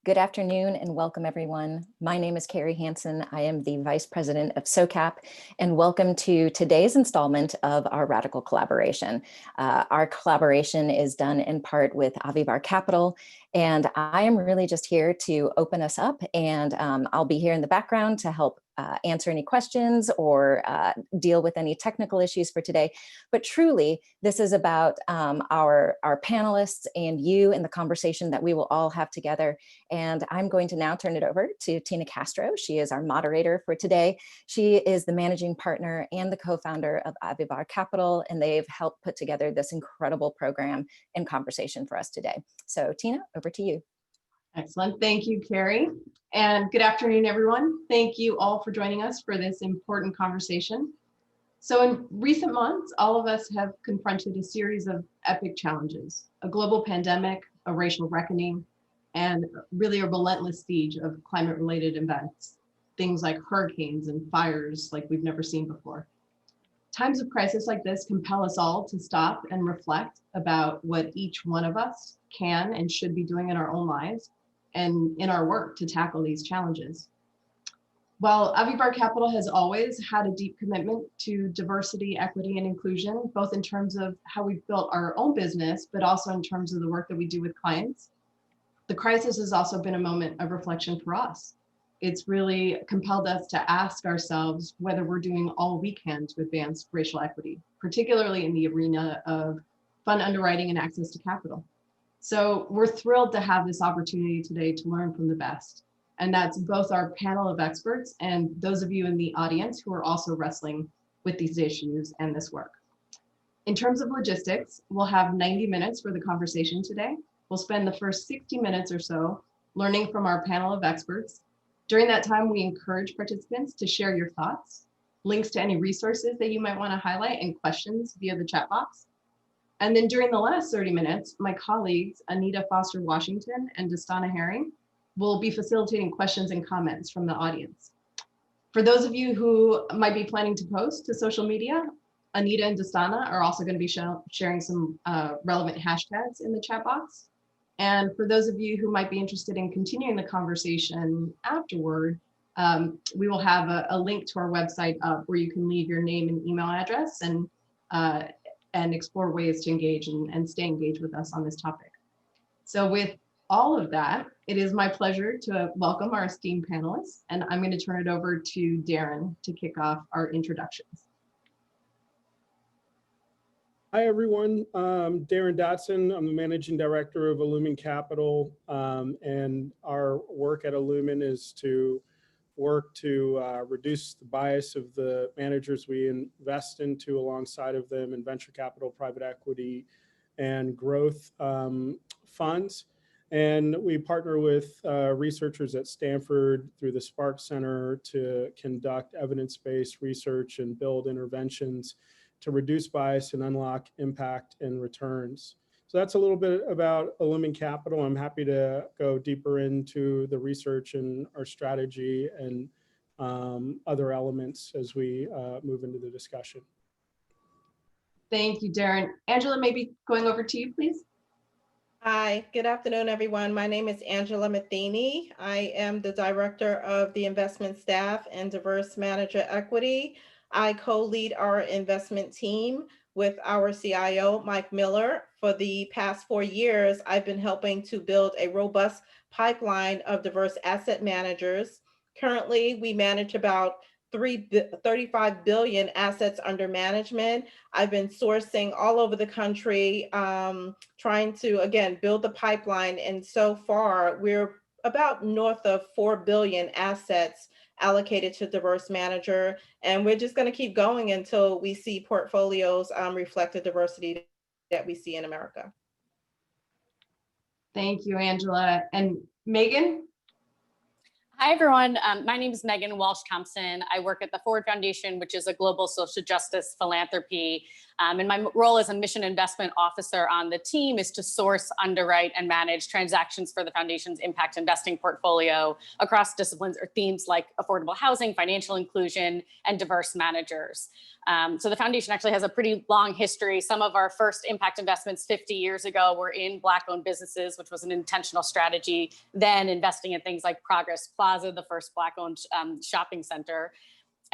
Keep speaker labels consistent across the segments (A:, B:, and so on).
A: Good afternoon and welcome everyone. My name is Carrie Hansen. I am the Vice President of SOCAP and welcome to today's installment of our Radical Collaboration. Our collaboration is done in part with Avivar Capital, and I am really just here to open us up, and I'll be here in the background to help answer any questions or deal with any technical issues for today. But truly, this is about our panelists and you and the conversation that we will all have together. And I'm going to now turn it over to Tina Castro. She is our moderator for today. She is the managing partner and the co-founder of Avivar Capital, and they've helped put together this incredible program and conversation for us today. So Tina, over to you.
B: Excellent. Thank you, Carrie. And good afternoon, everyone. Thank you all for joining us for this important conversation. So in recent months, all of us have confronted a series of epic challenges: a global pandemic, a racial reckoning, and really a relentless siege of climate-related events, things like hurricanes and fires like we've never seen before. Times of crisis like this compel us all to stop and reflect about what each one of us can and should be doing in our own lives and in our work to tackle these challenges. While Avivar Capital has always had a deep commitment to diversity, equity, and inclusion, both in terms of how we've built our own business, but also in terms of the work that we do with clients, the crisis has also been a moment of reflection for us. It's really compelled us to ask ourselves whether we're doing all we can to advance racial equity, particularly in the arena of fund underwriting and access to capital. So we're thrilled to have this opportunity today to learn from the best. And that's both our panel of experts and those of you in the audience who are also wrestling with these issues and this work. In terms of logistics, we'll have 90 minutes for the conversation today. We'll spend the first 60 minutes or so learning from our panel of experts. During that time, we encourage participants to share your thoughts, links to any resources that you might want to highlight, and questions via the chat box. And then during the last 30 minutes, my colleagues, Anita Foster-Washington and Dastana Herring, will be facilitating questions and comments from the audience. For those of you who might be planning to post to social media, Anita and Dastana are also going to be sharing some relevant hashtags in the chat box. And for those of you who might be interested in continuing the conversation afterward, we will have a link to our website up where you can leave your name and email address and explore ways to engage and stay engaged with us on this topic. So with all of that, it is my pleasure to welcome our esteemed panelists, and I'm going to turn it over to Darren to kick off our introductions.
C: Hi, everyone. Darren Dotson. I'm the Managing Director of Illumin Capital, and our work at Illumin is to work to reduce the bias of the managers we invest into alongside of them in venture capital, private equity, and growth funds. And we partner with researchers at Stanford through the Spark Center to conduct evidence-based research and build interventions to reduce bias and unlock impact and returns. So that's a little bit about Illumin Capital. I'm happy to go deeper into the research and our strategy and other elements as we move into the discussion.
B: Thank you, Darren. Angela, maybe going over to you, please.
D: Hi, good afternoon, everyone. My name is Angela Methini. I am the Director of the Investment Staff and Diverse Manager Equity. I co-lead our investment team with our CIO, Mike Miller. For the past 4 years, I've been helping to build a robust pipeline of diverse asset managers. Currently, we manage about 35 billion assets under management. I've been sourcing all over the country, trying to, again, build the pipeline. And so far, we're about north of 4 billion assets allocated to diverse manager. And we're just going to keep going until we see portfolios reflect the diversity that we see in America.
B: Thank you, Angela. And Megan?
E: Hi, everyone. My name is Megan Walsh Thompson. I work at the Ford Foundation, which is a global social justice philanthropy. And my role as a mission investment officer on the team is to source, underwrite, and manage transactions for the foundation's impact investing portfolio across disciplines or themes like affordable housing, financial inclusion, and diverse managers. So the foundation actually has a pretty long history. Some of our first impact investments 50 years ago were in Black-owned businesses, which was an intentional strategy, then investing in things like Progress Plaza, the first Black-owned shopping center.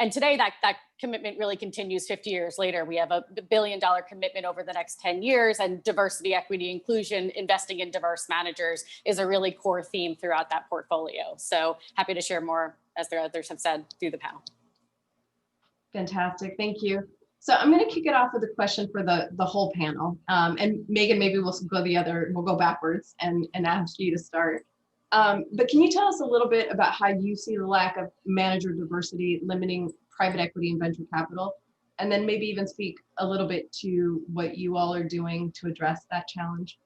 E: And today that commitment really continues 50 years later. We have a $1 billion commitment over the next 10 years, and diversity, equity, inclusion, investing in diverse managers is a really core theme throughout that portfolio. So happy to share more, as the others have said, through the panel.
B: Fantastic, thank you. So I'm going to kick it off with a question for the whole panel. And Megan, maybe we'll go backwards and ask you to start. But can you tell us a little bit about how you see the lack of manager diversity limiting private equity and venture capital? And then maybe even speak a little bit to what you all are doing to address that challenge.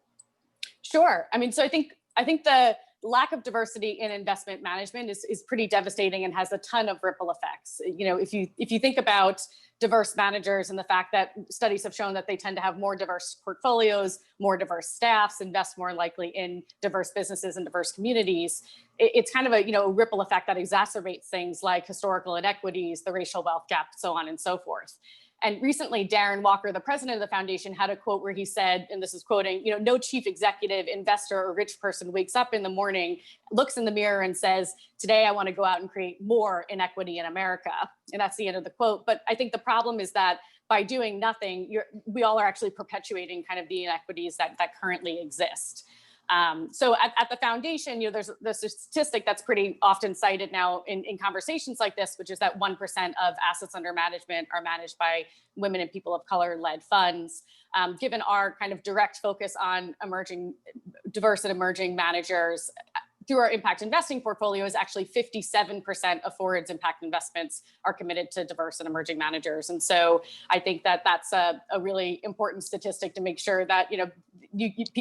E: Sure. I mean, so I think the lack of diversity in investment management is pretty devastating and has a ton of ripple effects. You know, if you think about diverse managers and the fact that studies have shown that they tend to have more diverse portfolios, more diverse staffs, invest more likely in diverse businesses and diverse communities, it's kind of a ripple effect that exacerbates things like historical inequities, the racial wealth gap, so on and so forth. And recently, Darren Walker, the president of the foundation, had a quote where he said, and this is quoting, no chief executive, investor, or rich person wakes up in the morning, looks in the mirror and says, today I want to go out and create more inequity in America. And that's the end of the quote. But I think the problem is that by doing nothing, we all are actually perpetuating kind of the inequities that currently exist. So at the foundation, there's a statistic that's pretty often cited now in conversations like this, which is that 1% of assets under management are managed by women and people of color-led funds. Given our kind of direct focus on diverse and emerging managers, through our impact investing portfolios, actually 57% of Forward's impact investments are committed to diverse and emerging managers. And so I think that that's a really important statistic to make sure that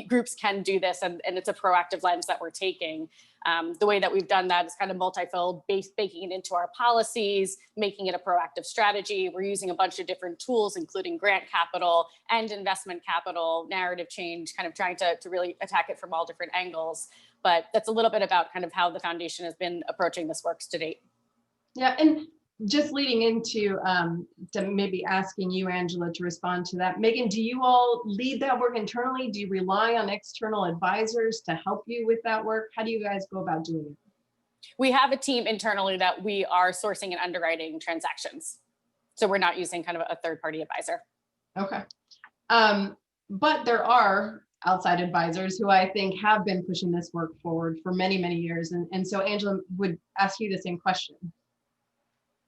E: groups can do this, and it's a proactive lens that we're taking. The way that we've done that is kind of multifold, baking it into our policies, making it a proactive strategy. We're using a bunch of different tools, including grant capital and investment capital, narrative change, kind of trying to really attack it from all different angles. But that's a little bit about kind of how the foundation has been approaching this work to date. Yeah,
B: and just leading into to maybe asking you, Angela, to respond to that. Megan, do you all lead that work internally? Do you rely on external advisors to help you with that work? How do you guys go about doing it?
E: We have a team internally that we are sourcing and underwriting transactions. So we're not using kind of a third-party advisor.
B: Okay. But there are outside advisors who I think have been pushing this work forward for many, many years. And so Angela would ask you the same question.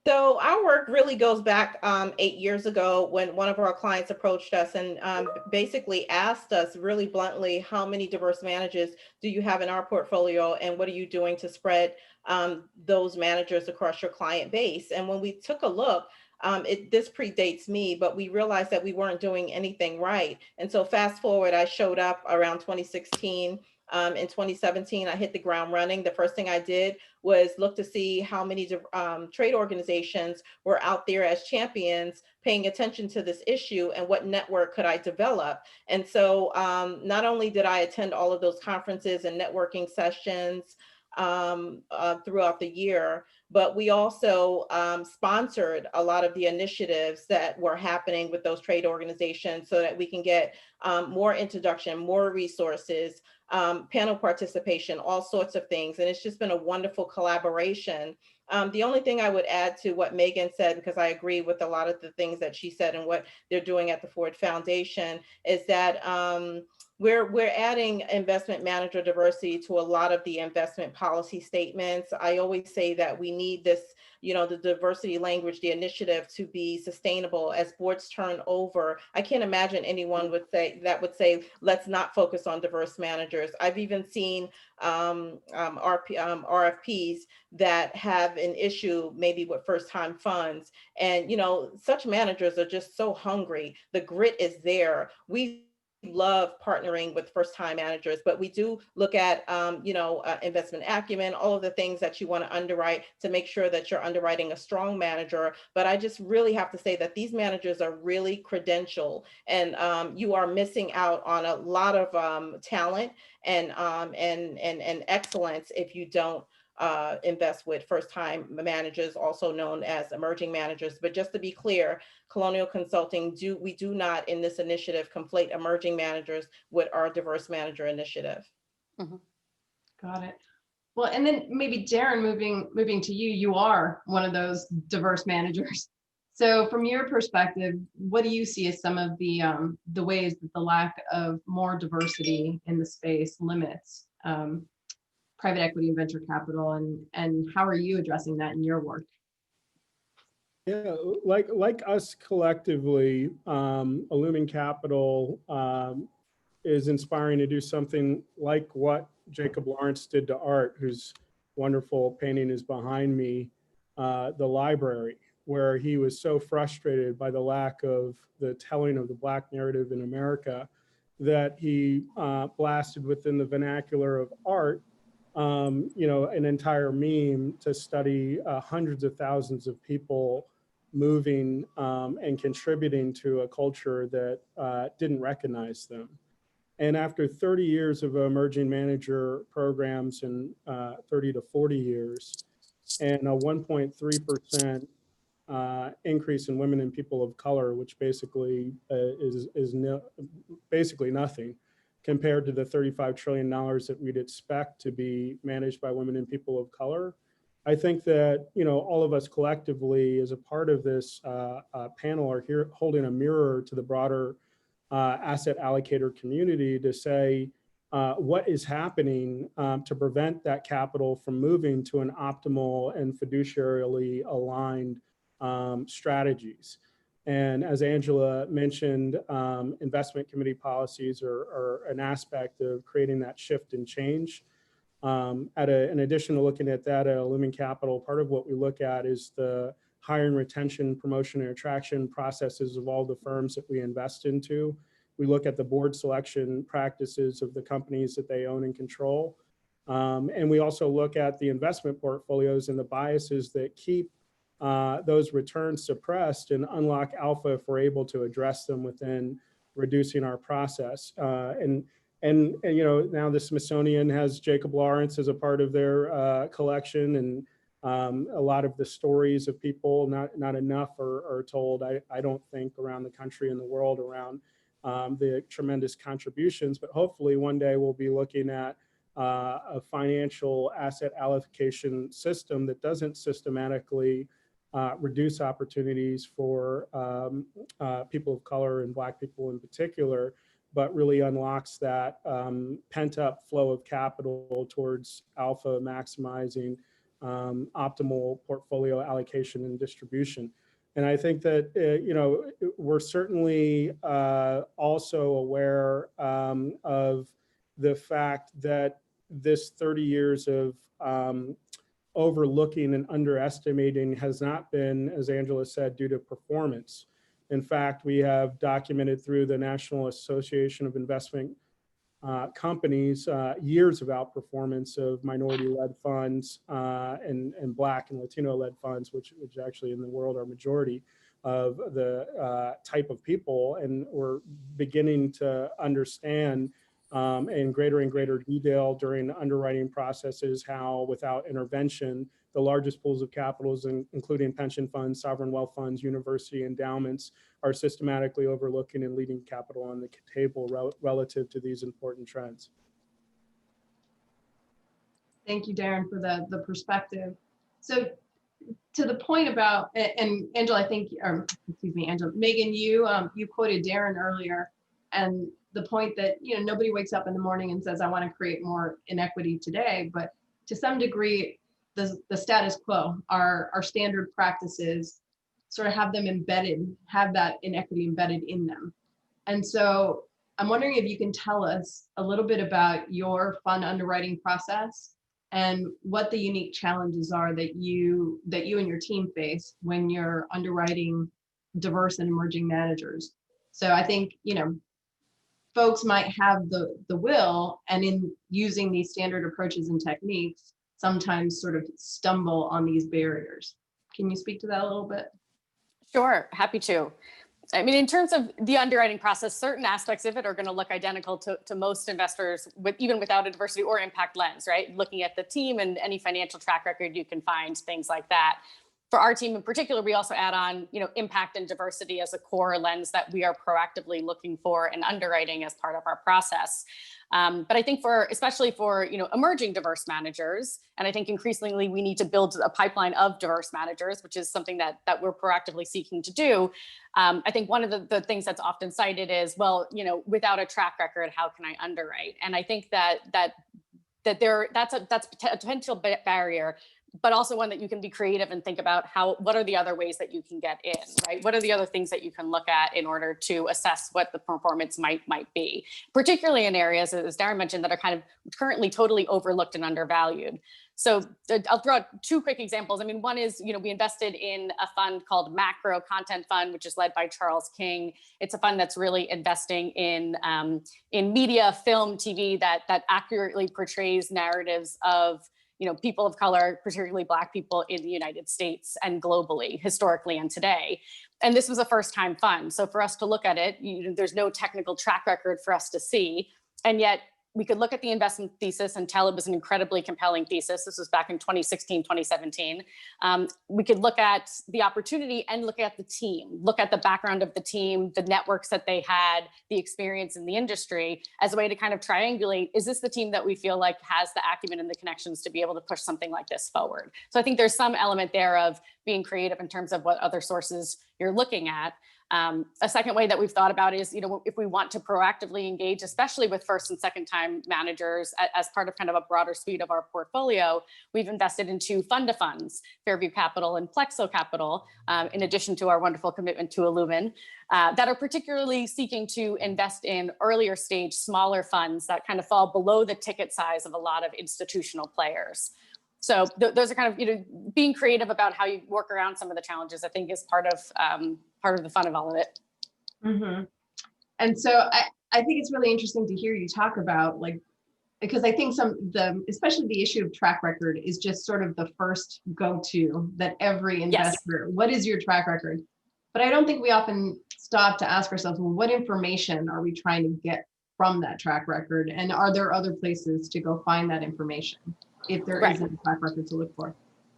D: So our work really goes back 8 years ago when one of our clients approached us and basically asked us really bluntly, how many diverse managers do you have in our portfolio, and what are you doing to spread those managers across your client base? And when we took a look, this predates me, but we realized that we weren't doing anything right. And so fast forward, I showed up around 2016. In 2017, I hit the ground running. The first thing I did was look to see how many trade organizations were out there as champions paying attention to this issue, and what network could I develop. And so not only did I attend all of those conferences and networking sessions throughout the year, but we also sponsored a lot of the initiatives that were happening with those trade organizations so that we can get more introduction, more resources, panel participation, all sorts of things. And it's just been a wonderful collaboration. The only thing I would add to what Megan said, because I agree with a lot of the things that she said and what they're doing at the Ford Foundation, is that we're adding investment manager diversity to a lot of the investment policy statements. I always say that we need this, the diversity language, the initiative, to be sustainable as boards turn over. I can't imagine anyone would say, let's not focus on diverse managers. I've even seen RFPs that have an issue maybe with first-time funds. And, such managers are just so hungry. The grit is there. We love partnering with first-time managers, but we do look at, investment acumen, all of the things that you want to underwrite to make sure that you're underwriting a strong manager. But I just really have to say that these managers are really credentialed, and you are missing out on a lot of talent and excellence if you don't invest with first-time managers, also known as emerging managers. But just to be clear, Colonial Consulting, we do not in this initiative conflate emerging managers with our diverse manager initiative.
E: Mhm.
B: Got it. Well, and then maybe Darren, moving to you, you are one of those diverse managers. So from your perspective, what do you see as some of the ways that the lack of more diversity in the space limits private equity and venture capital, and how are you addressing that in your work?
C: Yeah, like us collectively, Illumin Capital is inspiring to do something like what Jacob Lawrence did to art, whose wonderful painting is behind me, the library, where he was so frustrated by the lack of the telling of the Black narrative in America that he blasted within the vernacular of art, an entire meme to study hundreds of thousands of people moving and contributing to a culture that didn't recognize them. And after 30 years of emerging manager programs and 30 to 40 years, and a 1.3% increase in women and people of color, which basically basically nothing compared to the $35 trillion that we'd expect to be managed by women and people of color. I think that, all of us collectively as a part of this panel are here holding a mirror to the broader asset allocator community to say what is happening to prevent that capital from moving to an optimal and fiduciarily aligned strategies. And as Angela mentioned, investment committee policies are an aspect of creating that shift and change. In addition to looking at that at Illumin Capital, part of what we look at is the hiring, retention, promotion, and attraction processes of all the firms that we invest into. We look at the board selection practices of the companies that they own and control. And we also look at the investment portfolios and the biases that keep those returns suppressed and unlock alpha if we're able to address them within reducing our process. And now the Smithsonian has Jacob Lawrence as a part of their collection, and a lot of the stories of people, not enough are told, I don't think, around the country and the world around the tremendous contributions. But hopefully one day we'll be looking at a financial asset allocation system that doesn't systematically reduce opportunities for people of color and Black people in particular, but really unlocks that pent-up flow of capital towards alpha maximizing optimal portfolio allocation and distribution. And I think that, we're certainly also aware of the fact that this 30 years of overlooking and underestimating has not been, as Angela said, due to performance. In fact, we have documented through the National Association of Investment Companies years of outperformance of minority-led funds and Black and Latino-led funds, which actually in the world are majority of the type of people. And we're beginning to understand in greater and greater detail during underwriting processes how, without intervention, the largest pools of capitals, including pension funds, sovereign wealth funds, university endowments, are systematically overlooking and leaving capital on the table relative to these important trends.
B: Thank you, Darren, for the perspective. So to the point about, and Angela, I think, or excuse me, Angela, Megan, you quoted Darren earlier, and the point that, nobody wakes up in the morning and says, I want to create more inequity today, but to some degree, the status quo, our standard practices sort of have that inequity embedded in them. And so I'm wondering if you can tell us a little bit about your fund underwriting process and what the unique challenges are that you and your team face when you're underwriting diverse and emerging managers. So I think, folks might have the will, and in using these standard approaches and techniques, sometimes sort of stumble on these barriers. Can you speak to that a little bit?
E: Sure, happy to. I mean, in terms of the underwriting process, certain aspects of it are going to look identical to most investors, even without a diversity or impact lens, right? Looking at the team and any financial track record you can find, things like that. For our team in particular, we also add on, impact and diversity as a core lens that we are proactively looking for and underwriting as part of our process. But I think especially for emerging diverse managers, and I think increasingly we need to build a pipeline of diverse managers, which is something that we're proactively seeking to do. I think one of the things that's often cited is, well, without a track record, how can I underwrite? And I think that's a potential barrier, but also one that you can be creative and think about what are the other ways that you can get in, right? What are the other things that you can look at in order to assess what the performance might be, particularly in areas, as Darren mentioned, that are kind of currently totally overlooked and undervalued. So I'll throw out two quick examples. I mean, one is, we invested in a fund called Macro Content Fund, which is led by Charles King. It's a fund that's really investing in media, film, TV that accurately portrays narratives of people of color, particularly Black people in the United States and globally, historically and today. And this was a first-time fund. So for us to look at it, there's no technical track record for us to see. And yet we could look at the investment thesis and tell it was an incredibly compelling thesis. This was back in 2016, 2017. We could look at the opportunity and look at the team, look at the background of the team, the networks that they had, the experience in the industry, as a way to kind of triangulate, is this the team that we feel like has the acumen and the connections to be able to push something like this forward? So I think there's some element there of being creative in terms of what other sources you're looking at. A second way that we've thought about is, if we want to proactively engage, especially with first and second time managers as part of kind of a broader suite of our portfolio, we've invested in two fund-to-funds, Fairview Capital and Plexo Capital, in addition to our wonderful commitment to Illumin, that are particularly seeking to invest in earlier stage, smaller funds that kind of fall below the ticket size of a lot of institutional players. So those are kind of, being creative about how you work around some of the challenges, I think is part of the fun of all of it.
B: Mm-hmm. And so I think it's really interesting to hear you talk about, because I think especially the issue of track record is just sort of the first go-to that every investor, What is your track record? But I don't think we often stop to ask ourselves, well, what information are we trying to get from that track record? And are there other places to go find that information if there isn't a track record to look for?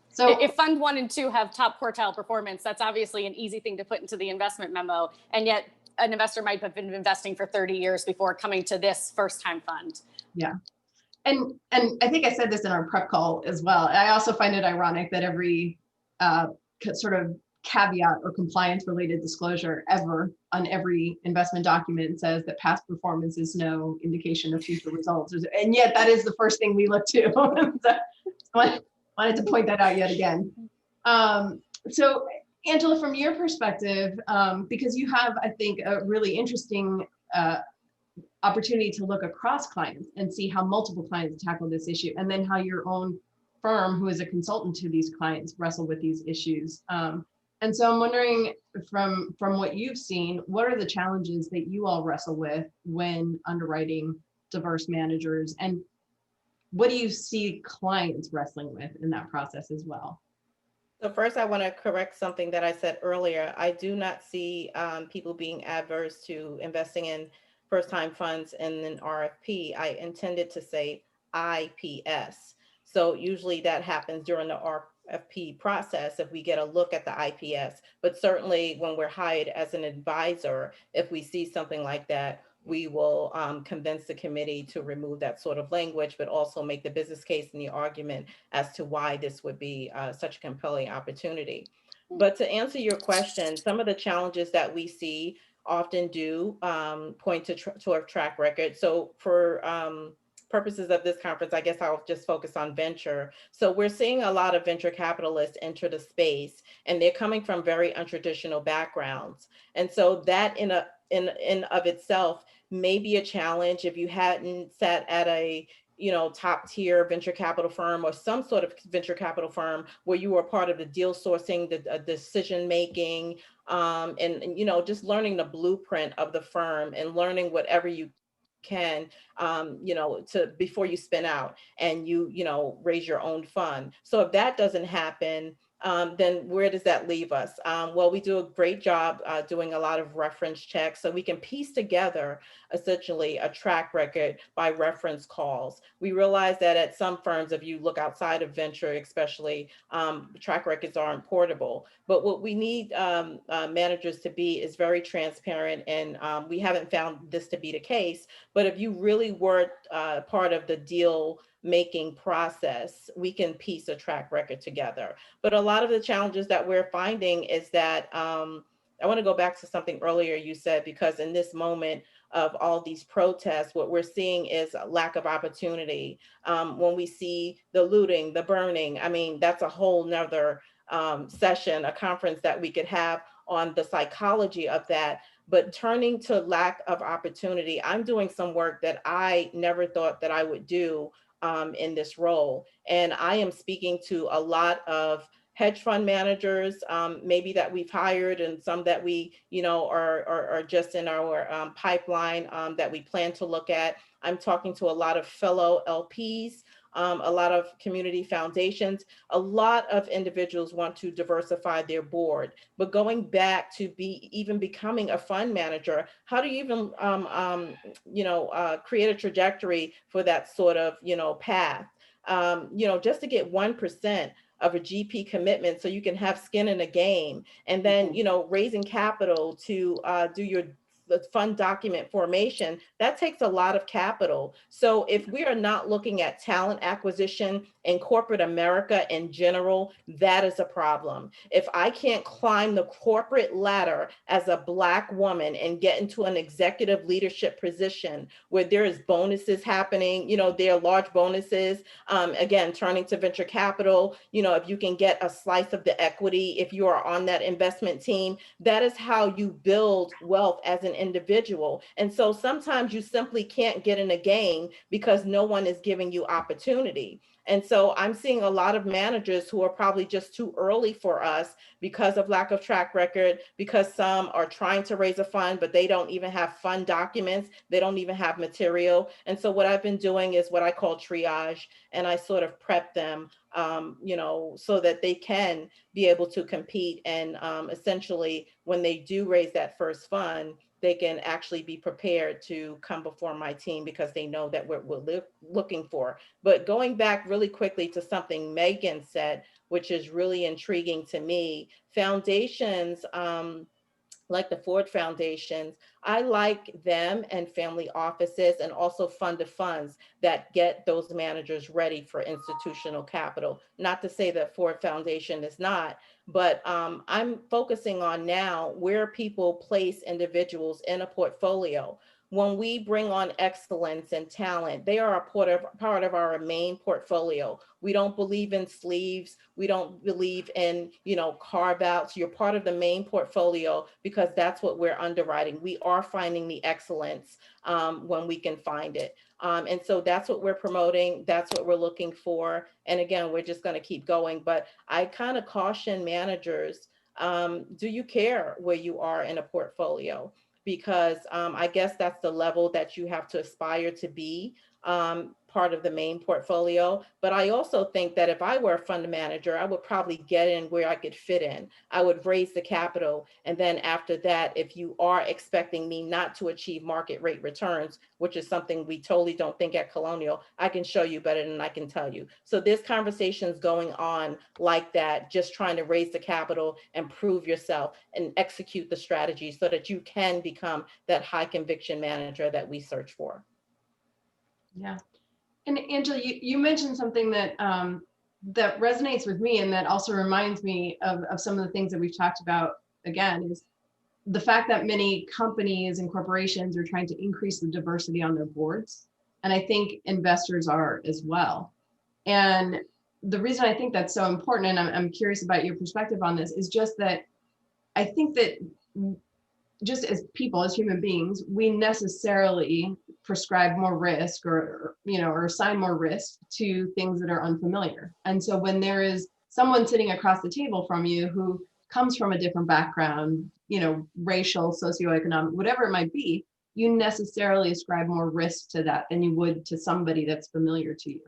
B: So
E: if fund 1 and 2 have top quartile performance, that's obviously an easy thing to put into the investment memo. And yet an investor might have been investing for 30 years before coming to this first time fund.
B: Yeah. And I think I said this in our prep call as well. I also find it ironic that every sort of caveat or compliance related disclosure ever on every investment document says that past performance is no indication of future results. And yet that is the first thing we look to. So I wanted to point that out yet again. So Angela, from your perspective, because you have, I think, a really interesting opportunity to look across clients and see how multiple clients tackle this issue, and then how your own firm, who is a consultant to these clients, wrestle with these issues. And so I'm wondering, from what you've seen, what are the challenges that you all wrestle with when underwriting diverse managers, and what do you see clients wrestling with in that process as well?
D: So first, I want to correct something that I said earlier. I do not see people being adverse to investing in first-time funds in an RFP. I intended to say IPS. So usually that happens during the RFP process if we get a look at the IPS. But certainly when we're hired as an advisor, if we see something like that, we will convince the committee to remove that sort of language, but also make the business case and the argument as to why this would be such a compelling opportunity. But to answer your question, some of the challenges that we see often do point to a track record. So for purposes of this conference, I guess I'll just focus on venture. So we're seeing a lot of venture capitalists enter the space, and they're coming from very untraditional backgrounds. And so that in of itself may be a challenge if you hadn't sat at a top tier venture capital firm or some sort of venture capital firm where you were part of the deal sourcing, the decision making, and just learning the blueprint of the firm and learning whatever you can, before you spin out and you raise your own fund. So if that doesn't happen, then where does that leave us? Well, we do a great job doing a lot of reference checks, so we can piece together essentially a track record by reference calls. We realize that at some firms, if you look outside of venture, especially, track records aren't portable. But what we need managers to be is very transparent, and we haven't found this to be the case. But if you really were part of the deal making process, we can piece a track record together. But a lot of the challenges that we're finding is that I want to go back to something earlier you said, because in this moment of all these protests, what we're seeing is a lack of opportunity. When we see the looting, the burning, I mean, that's a whole nother session, a conference that we could have on the psychology of that. But turning to lack of opportunity, I'm doing some work that I never thought that I would do in this role. And I am speaking to a lot of hedge fund managers, maybe that we've hired, and some that we, are just in our pipeline that we plan to look at. I'm talking to a lot of fellow LPs, a lot of community foundations. A lot of individuals want to diversify their board, but going back to even becoming a fund manager, how do you even create a trajectory for that sort of path? Just to get 1% of a GP commitment so you can have skin in the game, and then raising capital to do the fund document formation, that takes a lot of capital. So if we are not looking at talent acquisition in corporate America in general, that is a problem. If I can't climb the corporate ladder as a Black woman and get into an executive leadership position where there is bonuses happening, there are large bonuses, again, turning to venture capital, if you can get a slice of the equity, if you are on that investment team, that is how you build wealth as an individual. And so sometimes you simply can't get in a game because no one is giving you opportunity. And so I'm seeing a lot of managers who are probably just too early for us because of lack of track record, because some are trying to raise a fund, but they don't even have fund documents. They don't even have material. And so what I've been doing is what I call triage, and I sort of prep them, so that they can be able to compete. And essentially, when they do raise that first fund, they can actually be prepared to come before my team because they know that we're looking for. But going back really quickly to something Megan said, which is really intriguing to me, foundations, like the Ford Foundations, I like them and family offices, and also fund of funds that get those managers ready for institutional capital. Not to say that Ford Foundation is not, but I'm focusing on now where people place individuals in a portfolio. When we bring on excellence and talent, they are a part of our main portfolio. We don't believe in sleeves. We don't believe in, carve outs. You're part of the main portfolio because that's what we're underwriting. We are finding the excellence when we can find it. And so that's what we're promoting. That's what we're looking for. And again, we're just going to keep going. But I kind of caution managers, do you care where you are in a portfolio? Because I guess that's the level that you have to aspire to be, part of the main portfolio. But I also think that if I were a fund manager, I would probably get in where I could fit in. I would raise the capital. And then after that, if you are expecting me not to achieve market rate returns, which is something we totally don't think at Colonial, I can show you better than I can tell you. So there's conversations going on like that, just trying to raise the capital and prove yourself and execute the strategy so that you can become that high conviction manager that we search for.
B: Yeah. And Angela, you mentioned something that that resonates with me, and that also reminds me of some of the things that we've talked about, again, is the fact that many companies and corporations are trying to increase the diversity on their boards. And I think investors are as well. And the reason I think that's so important, and I'm curious about your perspective on this, is just that I think that just as people, as human beings, we necessarily prescribe more risk or assign more risk to things that are unfamiliar. And so when there is someone sitting across the table from you who comes from a different background, racial, socioeconomic, whatever it might be, you necessarily ascribe more risk to that than you would to somebody that's familiar to you.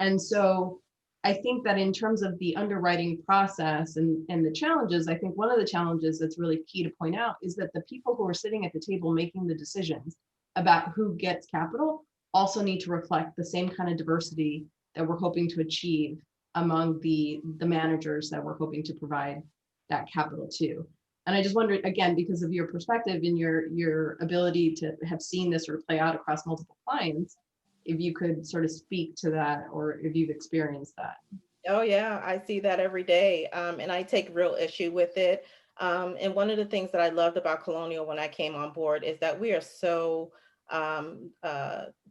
B: And so I think that in terms of the underwriting process and the challenges, I think one of the challenges that's really key to point out is that the people who are sitting at the table making the decisions about who gets capital also need to reflect the same kind of diversity that we're hoping to achieve among the managers that we're hoping to provide that capital to. And I just wondered, again, because of your perspective and your ability to have seen this sort of play out across multiple clients, if you could sort of speak to that, or if you've experienced that.
D: Oh yeah, I see that every day, and I take real issue with it. And one of the things that I loved about Colonial when I came on board is that we are so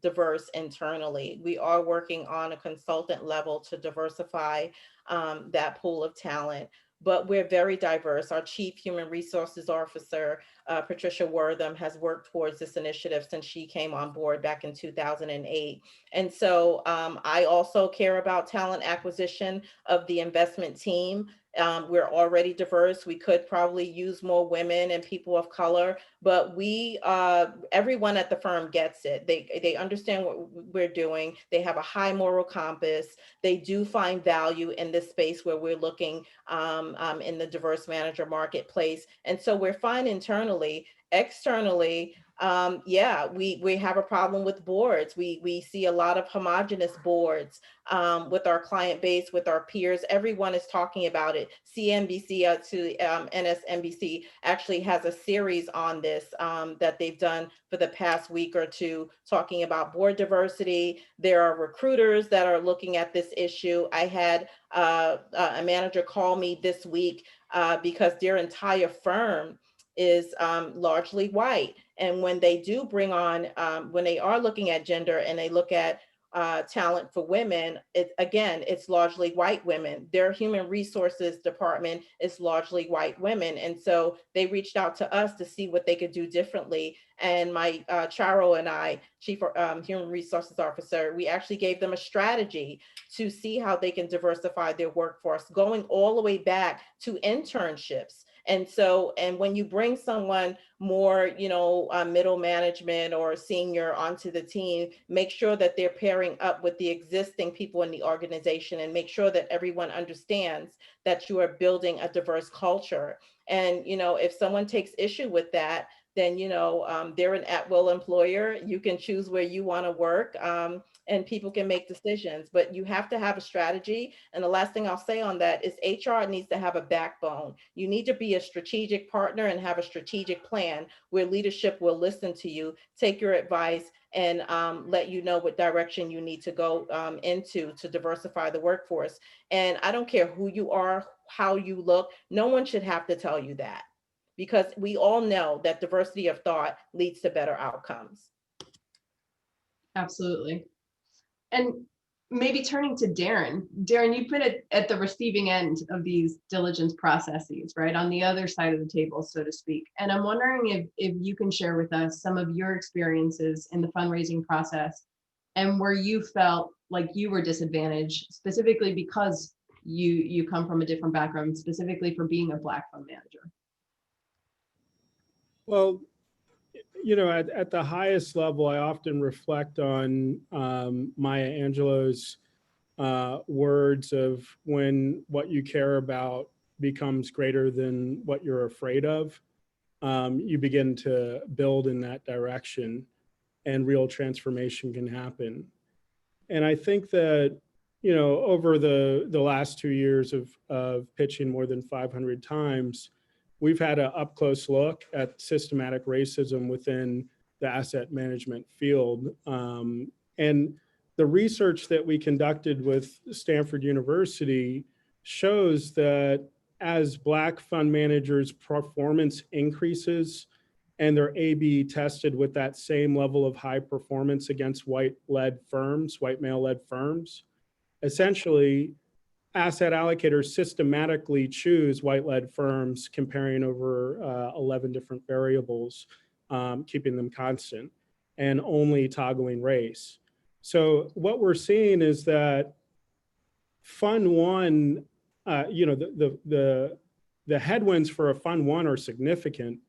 D: diverse internally. We are working on a consultant level to diversify that pool of talent, but we're very diverse. Our Chief Human Resources Officer, Patricia Wortham, has worked towards this initiative since she came on board back in 2008. And so I also care about talent acquisition of the investment team. We're already diverse. We could probably use more women and people of color, but everyone at the firm gets it. They understand what we're doing. They have a high moral compass. They do find value in this space where we're looking in the diverse manager marketplace. And so we're fine internally. Externally, yeah, we have a problem with boards. We see a lot of homogenous boards with our client base, with our peers. Everyone is talking about it. CNBC to NSNBC actually has a series on this that they've done for the past week or two, talking about board diversity. There are recruiters that are looking at this issue. I had a manager call me this week because their entire firm is largely white. And when they do bring on, when they are looking at gender and they look at talent for women, it's largely white women. Their human resources department is largely white women. And so they reached out to us to see what they could do differently. And my Charo and I, Chief Human Resources Officer, we actually gave them a strategy to see how they can diversify their workforce, going all the way back to internships. And so, and when you bring someone more, middle management or senior onto the team, make sure that they're pairing up with the existing people in the organization and make sure that everyone understands that you are building a diverse culture. And, if someone takes issue with that, then, they're an at-will employer. You can choose where you want to work. And people can make decisions, but you have to have a strategy. And the last thing I'll say on that is HR needs to have a backbone. You need to be a strategic partner and have a strategic plan where leadership will listen to you, take your advice, and let you know what direction you need to go into to diversify the workforce. And I don't care who you are, how you look, no one should have to tell you that, because we all know that diversity of thought leads to better outcomes.
B: Absolutely. And maybe turning to Darren. Darren, you've been at the receiving end of these diligence processes, right? On the other side of the table, so to speak. And I'm wondering if you can share with us some of your experiences in the fundraising process and where you felt like you were disadvantaged, specifically because you come from a different background, specifically for being a Black fund manager.
C: Well, at the highest level, I often reflect on Maya Angelou's words of when what you care about becomes greater than what you're afraid of, you begin to build in that direction and real transformation can happen. And I think that, over the last 2 years of pitching more than 500 times, we've had an up-close look at systematic racism within the asset management field. And the research that we conducted with Stanford University shows that as Black fund managers' performance increases and they're A/B tested with that same level of high performance against white male-led firms, essentially, asset allocators systematically choose white-led firms comparing over 11 different variables, keeping them constant, and only toggling race. So what we're seeing is that Fund One, the headwinds for a Fund One are significant,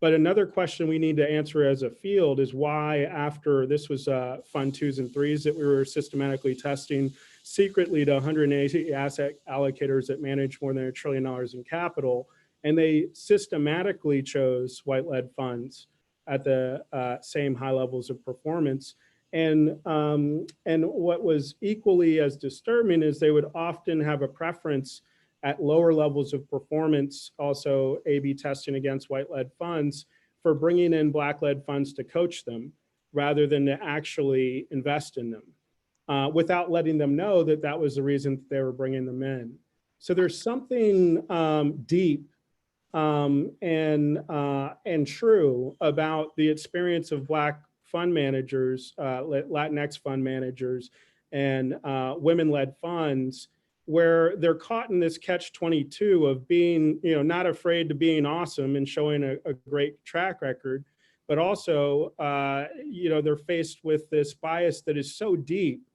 C: But another question we need to answer as a field is why, after this was fund 2s and 3s that we were systematically testing secretly to 180 asset allocators that manage more than $1 trillion in capital, and they systematically chose white-led funds at the same high levels of performance. And what was equally as disturbing is they would often have a preference at lower levels of performance, also A/B testing against white-led funds, for bringing in black-led funds to coach them rather than to actually invest in them, without letting them know that that was the reason that they were bringing them in. So there's something deep and true about the experience of Black fund managers, Latinx fund managers, and women-led funds, where they're caught in this catch-22 of being, not afraid to being awesome and showing a great track record, but also, they're faced with this bias that is so deep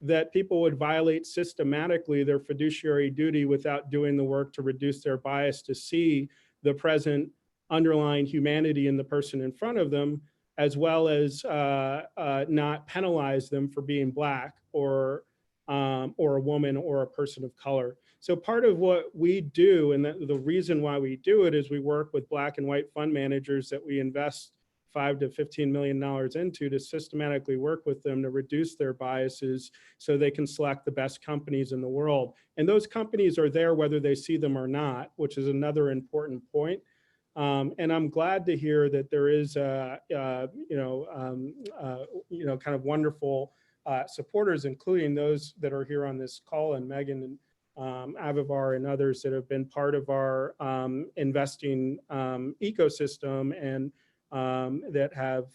C: that people would violate systematically their fiduciary duty without doing the work to reduce their bias to see the present underlying humanity in the person in front of them, as well as not penalize them for being Black or a woman or a person of color. So part of what we do, and the reason why we do it, is we work with Black and white fund managers that we invest $5 to $15 million into to systematically work with them to reduce their biases so they can select the best companies in the world. And those companies are there whether they see them or not, which is another important point. And I'm glad to hear that there is, kind of wonderful supporters, including those that are here on this call, and Megan and Avivar and others that have been part of our investing ecosystem and that have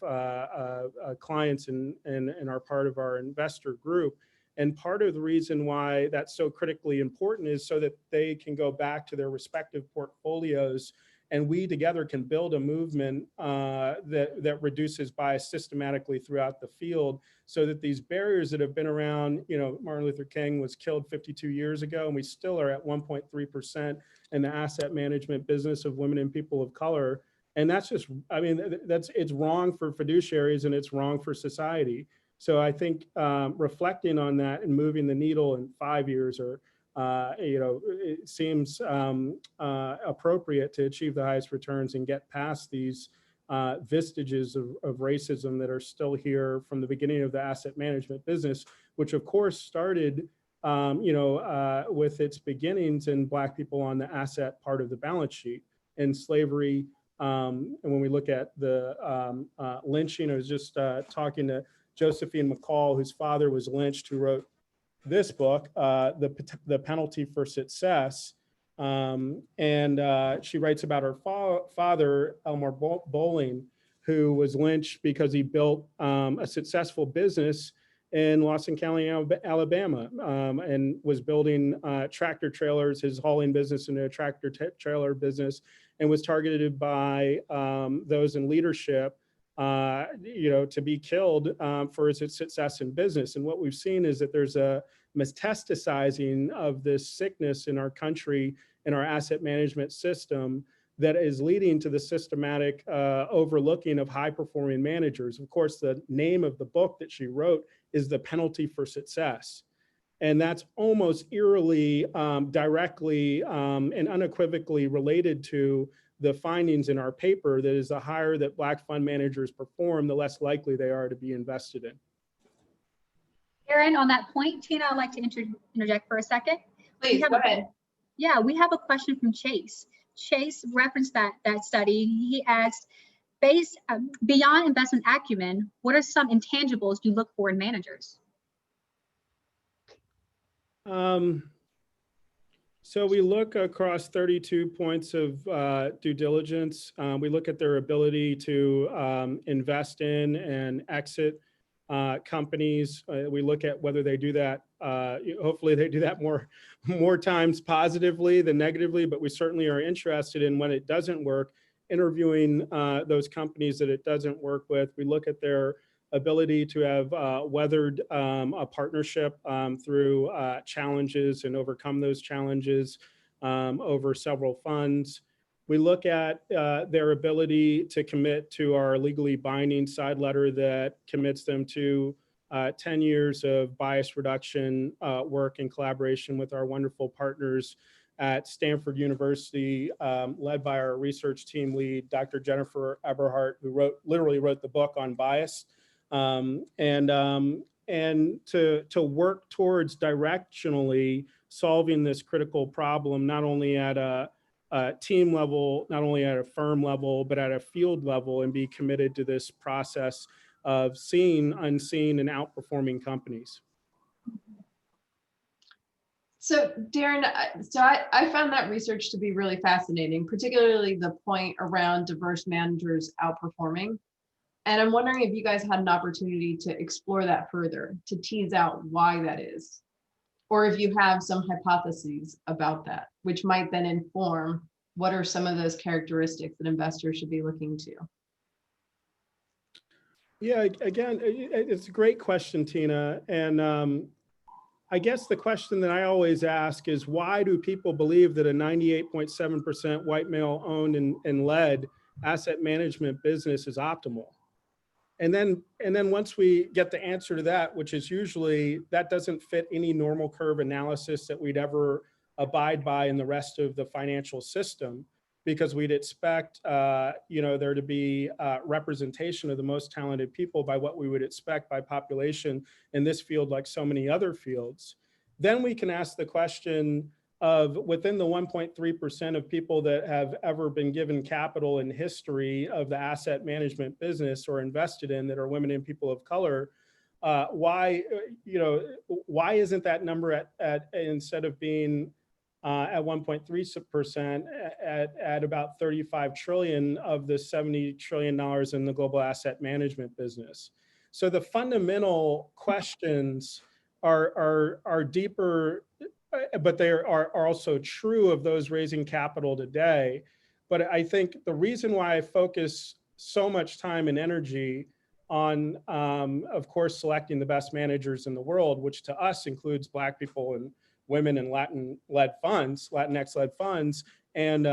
C: clients and are part of our investor group. And part of the reason why that's so critically important is so that they can go back to their respective portfolios, and we together can build a movement that reduces bias systematically throughout the field, so that these barriers that have been around, Martin Luther King was killed 52 years ago, and we still are at 1.3% in the asset management business of women and people of color. And that's just, it's wrong for fiduciaries and it's wrong for society. So I think reflecting on that and moving the needle in 5 years it seems appropriate to achieve the highest returns and get past these vestiges of racism that are still here from the beginning of the asset management business, which of course started with its beginnings in Black people on the asset part of the balance sheet and slavery. And when we look at the lynching, I was just talking to Josephine McCall, whose father was lynched, who wrote this book, The Penalty for Success. And she writes about her father, Elmore Bowling, who was lynched because he built a successful business in Lawson County, Alabama, and was building tractor trailers, his hauling business into a tractor trailer business, and was targeted by those in leadership, to be killed for his success in business. And what we've seen is that there's a metastasizing of this sickness in our country, in our asset management system, that is leading to the systematic overlooking of high-performing managers. Of course, the name of the book that she wrote is The Penalty for Success. And that's almost eerily, directly, and unequivocally related to the findings in our paper, that is, the higher that Black fund managers perform, the less likely they are to be invested in.
F: Erin, on that point, Tina, I'd like to interject for a second.
B: Please, go ahead.
F: Yeah, we have a question from Chase. Chase referenced that study. He asked, beyond investment acumen, what are some intangibles you look for in managers?
C: So we look across 32 points of due diligence. We look at their ability to invest in and exit companies. We look at whether they do that. Hopefully they do that more times positively than negatively, but we certainly are interested in, when it doesn't work, interviewing those companies that it doesn't work with. We look at their ability to have weathered a partnership through challenges and overcome those challenges over several funds. We look at their ability to commit to our legally binding side letter that commits them to 10 years of bias reduction work in collaboration with our wonderful partners at Stanford University, led by our research team lead, Dr. Jennifer Eberhardt, who literally wrote the book on bias, and to work towards directionally solving this critical problem, not only at a team level, not only at a firm level, but at a field level, and be committed to this process of seeing unseen and outperforming companies.
B: So Darren, I found that research to be really fascinating, particularly the point around diverse managers outperforming. And I'm wondering if you guys had an opportunity to explore that further, to tease out why that is, or if you have some hypotheses about that, which might then inform what are some of those characteristics that investors should be looking to.
C: Yeah, again, it's a great question, Tina. And I guess the question that I always ask is, why do people believe that a 98.7% white male owned and led asset management business is optimal? And then once we get the answer to that, which is usually that doesn't fit any normal curve analysis that we'd ever abide by in the rest of the financial system, because we'd expect there to be representation of the most talented people by what we would expect by population in this field, like so many other fields. Then we can ask the question of, within the 1.3% of people that have ever been given capital in history of the asset management business or invested in that are women and people of color, why isn't that number at instead of being at 1.3% at about 35 trillion of the $70 trillion in the global asset management business? So the fundamental questions are deeper, but they are also true of those raising capital today. But I think the reason why I focus so much time and energy on, of course, selecting the best managers in the world, which to us includes Black people and women and Latin-led funds, Latinx-led funds, and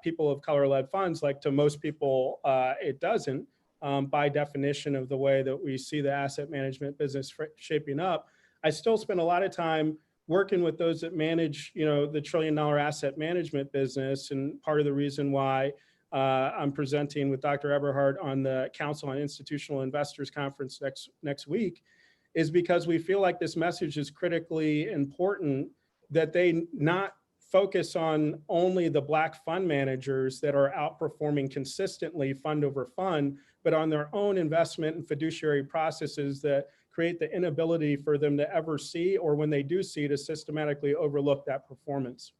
C: people of color-led funds. Like, to most people, it doesn't, by definition of the way that we see the asset management business shaping up. I still spend a lot of time working with those that manage, the trillion-dollar asset management business. And part of the reason why I'm presenting with Dr. Eberhardt on the Council on Institutional Investors Conference next week is because we feel like this message is critically important, that they not focus on only the Black fund managers that are outperforming consistently fund over fund, but on their own investment and fiduciary processes that create the inability for them to ever see, or when they do see, to systematically overlook that performance.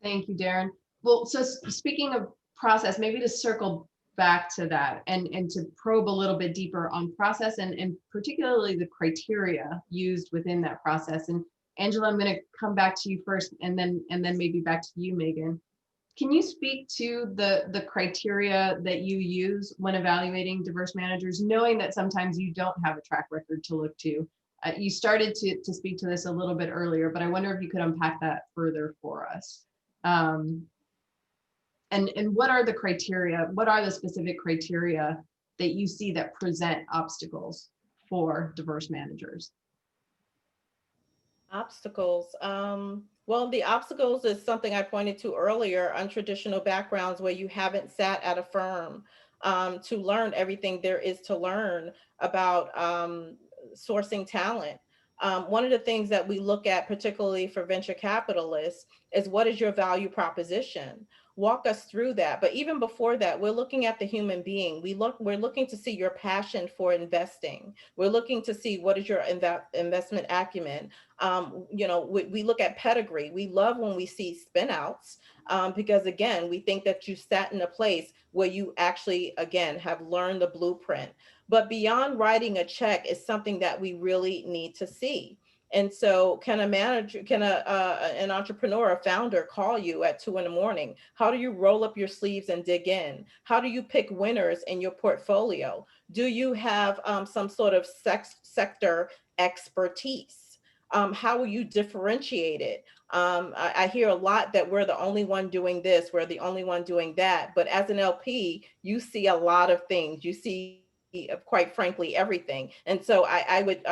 B: Thank you, Darren. Well, so speaking of process, maybe to circle back to that and to probe a little bit deeper on process and particularly the criteria used within that process. And Angela, I'm going to come back to you first, and then maybe back to you, Megan. Can you speak to the criteria that you use when evaluating diverse managers, knowing that sometimes you don't have a track record to look to? You started to speak to this a little bit earlier, but I wonder if you could unpack that further for us. And what are the criteria? What are the specific criteria that you see that present obstacles for diverse managers?
D: Obstacles. Well, the obstacles is something I pointed to earlier, untraditional backgrounds where you haven't sat at a firm to learn everything there is to learn about sourcing talent. One of the things that we look at, particularly for venture capitalists, is what is your value proposition? Walk us through that. But even before that, we're looking at the human being. We're looking to see your passion for investing. We're looking to see what is your investment acumen. We look at pedigree. We love when we see spinouts because, again, we think that you sat in a place where you actually, again, have learned the blueprint. But beyond writing a check is something that we really need to see. And so can a manager, can an entrepreneur, a founder call you at 2 a.m? How do you roll up your sleeves and dig in? How do you pick winners in your portfolio? Do you have some sort of sector expertise? How will you differentiate it? I hear a lot that we're the only one doing this, we're the only one doing that. But as an LP, you see a lot of things. You see, quite frankly, everything. And so I would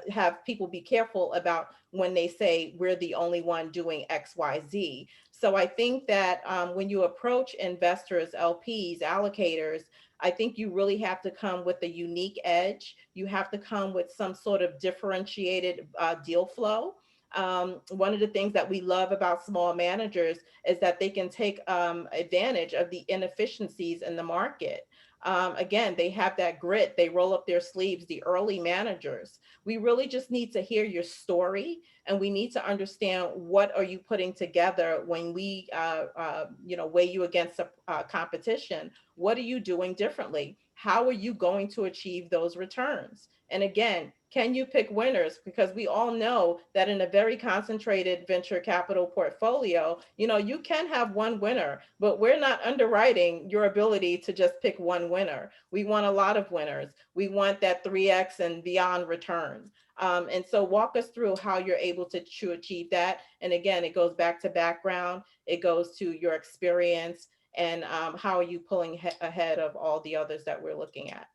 D: have people be careful about when they say we're the only one doing X, Y, Z. So I think that when you approach investors, LPs, allocators, I think you really have to come with a unique edge. You have to come with some sort of differentiated deal flow. One of the things that we love about small managers is that they can take advantage of the inefficiencies in the market. Again, they have that grit, they roll up their sleeves, the early managers. We really just need to hear your story, and we need to understand what are you putting together when we weigh you against a competition. What are you doing differently? How are you going to achieve those returns? And again, can you pick winners? Because we all know that in a very concentrated venture capital portfolio, you can have one winner, but we're not underwriting your ability to just pick one winner. We want a lot of winners. We want that 3X and beyond return. And so walk us through how you're able to achieve that. And again, it goes back to background, it goes to your experience, and how are you pulling ahead of all the others that we're looking at.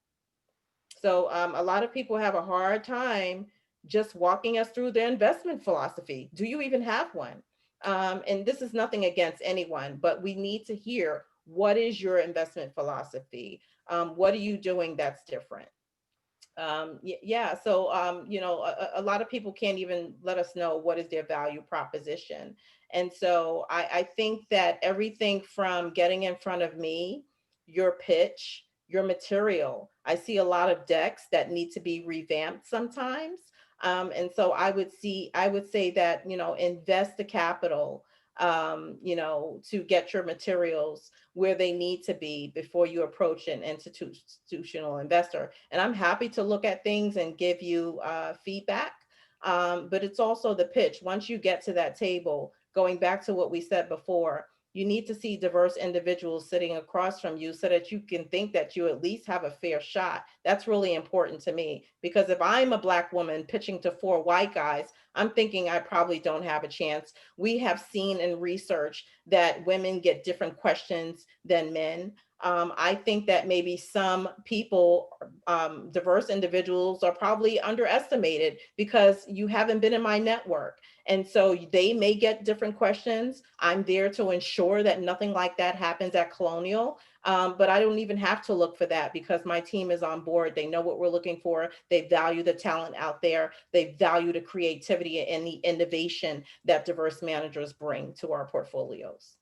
D: So a lot of people have a hard time just walking us through their investment philosophy. Do you even have one? And this is nothing against anyone, but we need to hear, what is your investment philosophy? What are you doing that's different? So a lot of people can't even let us know what is their value proposition. And so I think that everything from getting in front of me, your pitch, your material, I see a lot of decks that need to be revamped sometimes. And so I would say that, invest the capital, to get your materials where they need to be before you approach an institutional investor. And I'm happy to look at things and give you feedback. But it's also the pitch. Once you get to that table, going back to what we said before, you need to see diverse individuals sitting across from you so that you can think that you at least have a fair shot. That's really important to me, because if I'm a Black woman pitching to 4 white guys, I'm thinking I probably don't have a chance. We have seen in research that women get different questions than men. I think that maybe some people, diverse individuals, are probably underestimated because you haven't been in my network. And so they may get different questions. I'm there to ensure that nothing like that happens at Colonial. But I don't even have to look for that because my team is on board. They know what we're looking for. They value the talent out there. They value the creativity and the innovation that diverse managers bring to our portfolios.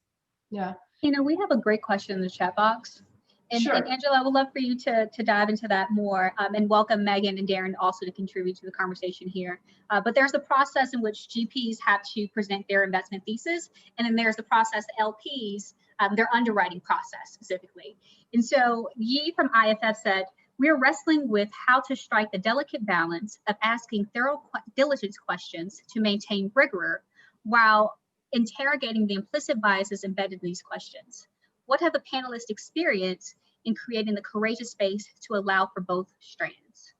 B: Yeah.
F: We have a great question in the chat box. And,
B: Sure.
F: and Angela, I would love for you to dive into that more, and welcome Megan and Darren also to contribute to the conversation here. But there's a process in which GPs have to present their investment thesis, and then there's the process LPs, their underwriting process specifically. And so Yi from IFF said, we're wrestling with how to strike the delicate balance of asking thorough diligence questions to maintain rigor while interrogating the implicit biases embedded in these questions. What have the panelists experienced in creating the courageous space to allow for both strands?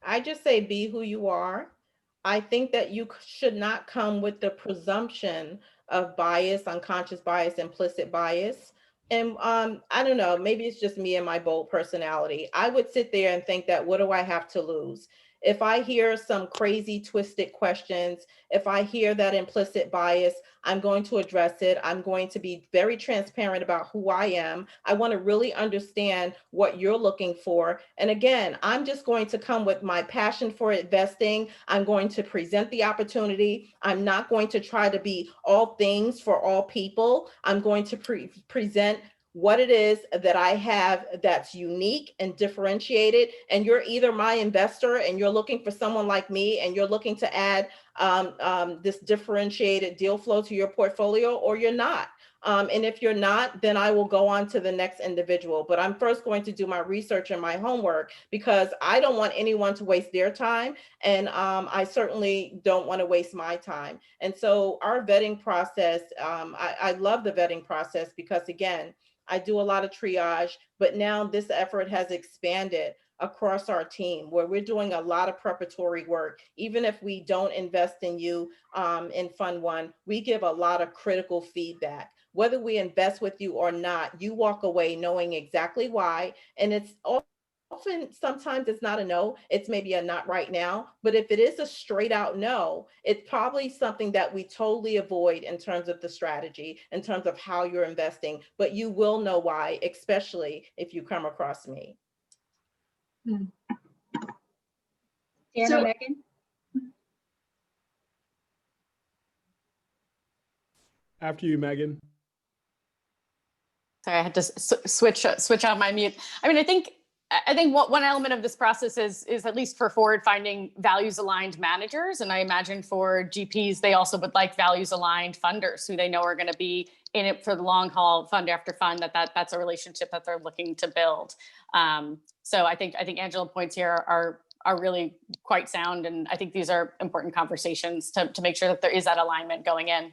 D: I just say be who you are. I think that you should not come with the presumption of bias, unconscious bias, implicit bias. And I don't know, maybe it's just me and my bold personality. I would sit there and think that, what do I have to lose? If I hear some crazy twisted questions, if I hear that implicit bias, I'm going to address it. I'm going to be very transparent about who I am. I want to really understand what you're looking for. And again, I'm just going to come with my passion for investing. I'm going to present the opportunity. I'm not going to try to be all things for all people. I'm going to present what it is that I have that's unique and differentiated. And you're either my investor and you're looking for someone like me and you're looking to add this differentiated deal flow to your portfolio, or you're not. And if you're not, then I will go on to the next individual. But I'm first going to do my research and my homework, because I don't want anyone to waste their time. And I certainly don't want to waste my time. And so our vetting process, I love the vetting process because, again, I do a lot of triage, but now this effort has expanded. across our team, where we're doing a lot of preparatory work. Even if we don't invest in you in Fund 1, we give a lot of critical feedback. Whether we invest with you or not, you walk away knowing exactly why. And it's often, sometimes it's not a no, it's maybe a not right now. But if it is a straight out no, it's probably something that we totally avoid in terms of the strategy, in terms of how you're investing. But you will know why, especially if you come across me.
F: Dan
B: So-
F: or Megan?
C: After you, Megan.
E: Sorry, I had to switch out my mute. I mean, I think one element of this process is at least for forward finding values aligned managers. And I imagine for GPs, they also would like values aligned funders who they know are going to be in it for the long haul, fund after fund, that's a relationship that they're looking to build. So I think Angela's points here are really quite sound. And I think these are important conversations to make sure that there is that alignment going in.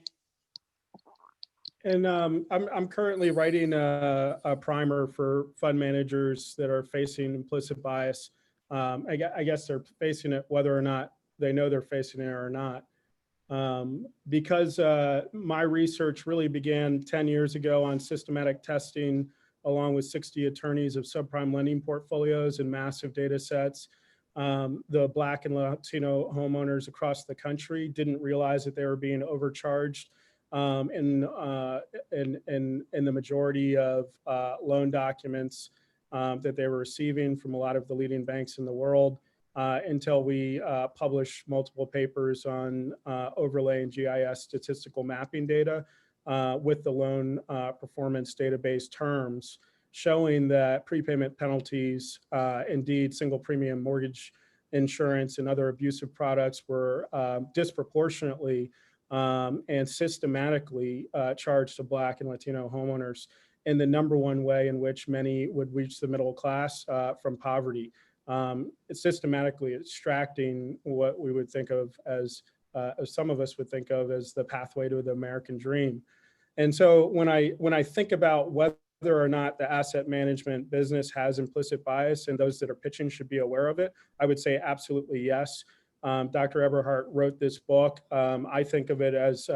C: And I'm currently writing a primer for fund managers that are facing implicit bias. I guess they're facing it whether or not they know they're facing it or not. Because my research really began 10 years ago on systematic testing, along with 60 attorneys of subprime lending portfolios and massive data sets. The Black and Latino homeowners across the country didn't realize that they were being overcharged in the majority of loan documents that they were receiving from a lot of the leading banks in the world until we published multiple papers on overlay and GIS statistical mapping data with the loan performance database terms, showing that prepayment penalties, indeed single premium mortgage insurance and other abusive products were disproportionately and systematically charged to Black and Latino homeowners in the number one way in which many would reach the middle class from poverty. It's systematically extracting what we would think of as some of us would think of as the pathway to the American dream. And so when I think about whether or not the asset management business has implicit bias and those that are pitching should be aware of it, I would say absolutely yes. Dr. Eberhardt wrote this book. I think of it as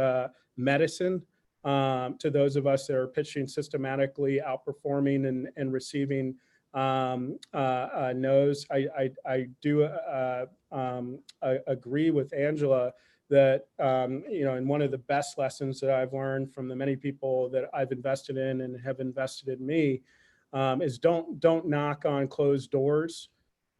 C: medicine to those of us that are pitching systematically, outperforming and receiving no's. I do agree with Angela that, and one of the best lessons that I've learned from the many people that I've invested in and have invested in me is don't knock on closed doors.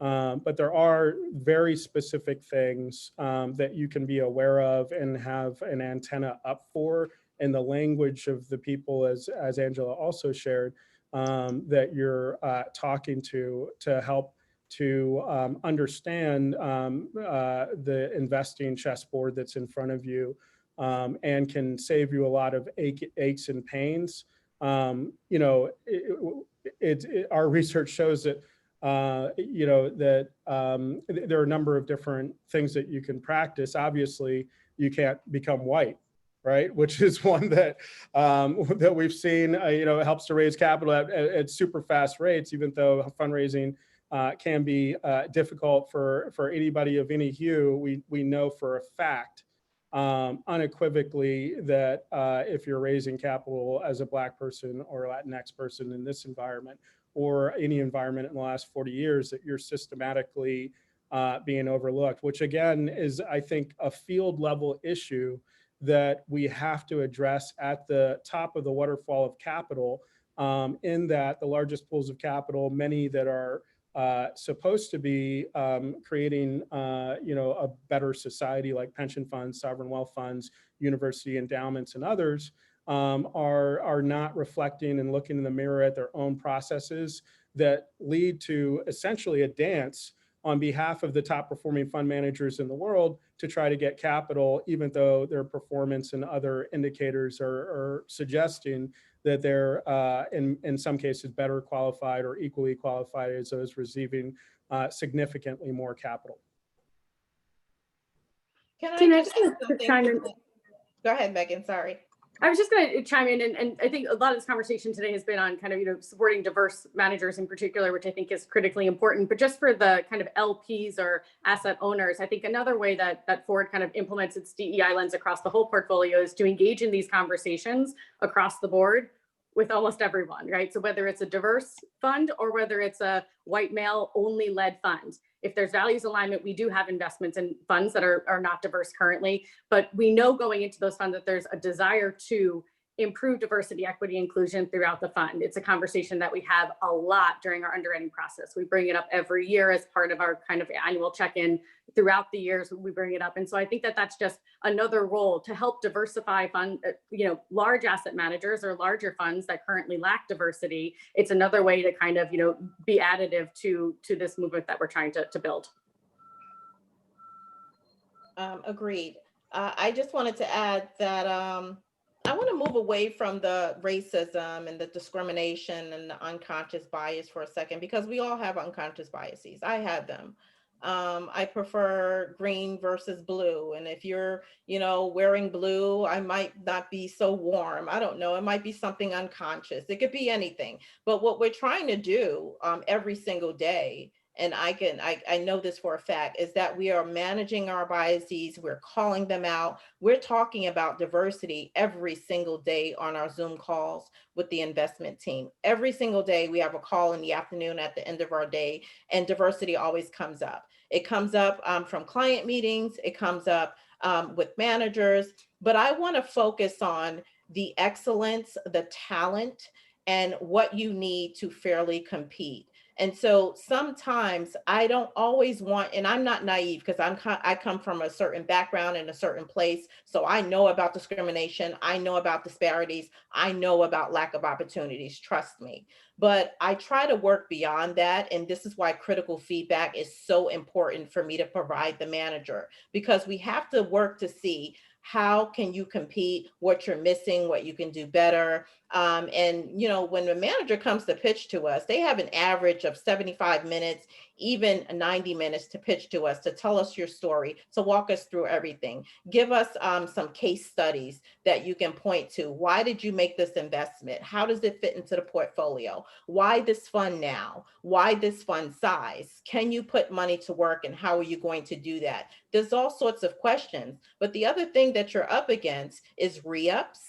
C: But there are very specific things that you can be aware of and have an antenna up for in the language of the people, as Angela also shared, that you're talking to help to understand the investing chessboard that's in front of you and can save you a lot of aches and pains. Our research shows that that there are a number of different things that you can practice. Obviously, you can't become white, right? Which is one that that we've seen. It helps to raise capital at super fast rates, even though fundraising can be difficult for anybody of any hue. We know for a fact, unequivocally, that if you're raising capital as a Black person or Latinx person in this environment, or any environment in the last 40 years, that you're systematically being overlooked, which again is, I think, a field level issue that we have to address at the top of the waterfall of capital, in that the largest pools of capital, many that are supposed to be creating a better society, like pension funds, sovereign wealth funds, university endowments, and others, are not reflecting and looking in the mirror at their own processes that lead to essentially a dance on behalf of the top performing fund managers in the world to try to get capital, even though their performance and other indicators are suggesting that they're in some cases better qualified or equally qualified as those receiving significantly more capital.
D: Can I just add something? Go ahead, Megan, sorry.
E: I was just going to chime in, and I think a lot of this conversation today has been on kind of, supporting diverse managers in particular, which I think is critically important. But just for the kind of LPs or asset owners, I think another way that Ford kind of implements its DEI lens across the whole portfolio is to engage in these conversations across the board with almost everyone, right? So whether it's a diverse fund or whether it's a white male only led fund, if there's values alignment, we do have investments in funds that are not diverse currently, but we know going into those funds that there's a desire to improve diversity, equity, inclusion throughout the fund. It's a conversation that we have a lot during our underwriting process. We bring it up every year as part of our kind of annual check-in. Throughout the years, we bring it up. And so I think that that's just another role to help diversify fund, large asset managers or larger funds that currently lack diversity. It's another way to kind of, be additive to this movement that we're trying to build.
D: Agreed. I just wanted to add that I want to move away from the racism and the discrimination and the unconscious bias for a second, because we all have unconscious biases. I had them. I prefer green versus blue. And if you're, wearing blue, I might not be so warm. I don't know. It might be something unconscious. It could be anything. But what we're trying to do every single day, and I know this for a fact, is that we are managing our biases. We're calling them out. We're talking about diversity every single day on our Zoom calls with the investment team. Every single day we have a call in the afternoon at the end of our day, and diversity always comes up. It comes up from client meetings. It comes up with managers. But I want to focus on the excellence, the talent, and what you need to fairly compete. And so sometimes I don't always want, and I'm not naive because I come from a certain background in a certain place. So I know about discrimination. I know about disparities. I know about lack of opportunities. Trust me. But I try to work beyond that. And this is why critical feedback is so important for me to provide the manager, because we have to work to see how can you compete, what you're missing, what you can do better. And when the manager comes to pitch to us, they have an average of 75 minutes, even 90 minutes to pitch to us, to tell us your story, to walk us through everything. Give us some case studies that you can point to. Why did you make this investment? How does it fit into the portfolio? Why this fund now? Why this fund size? Can you put money to work, and how are you going to do that? There's all sorts of questions. But the other thing that you're up against is re-ups.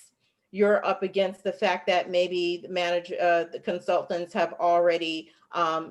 D: You're up against the fact that maybe the consultants have already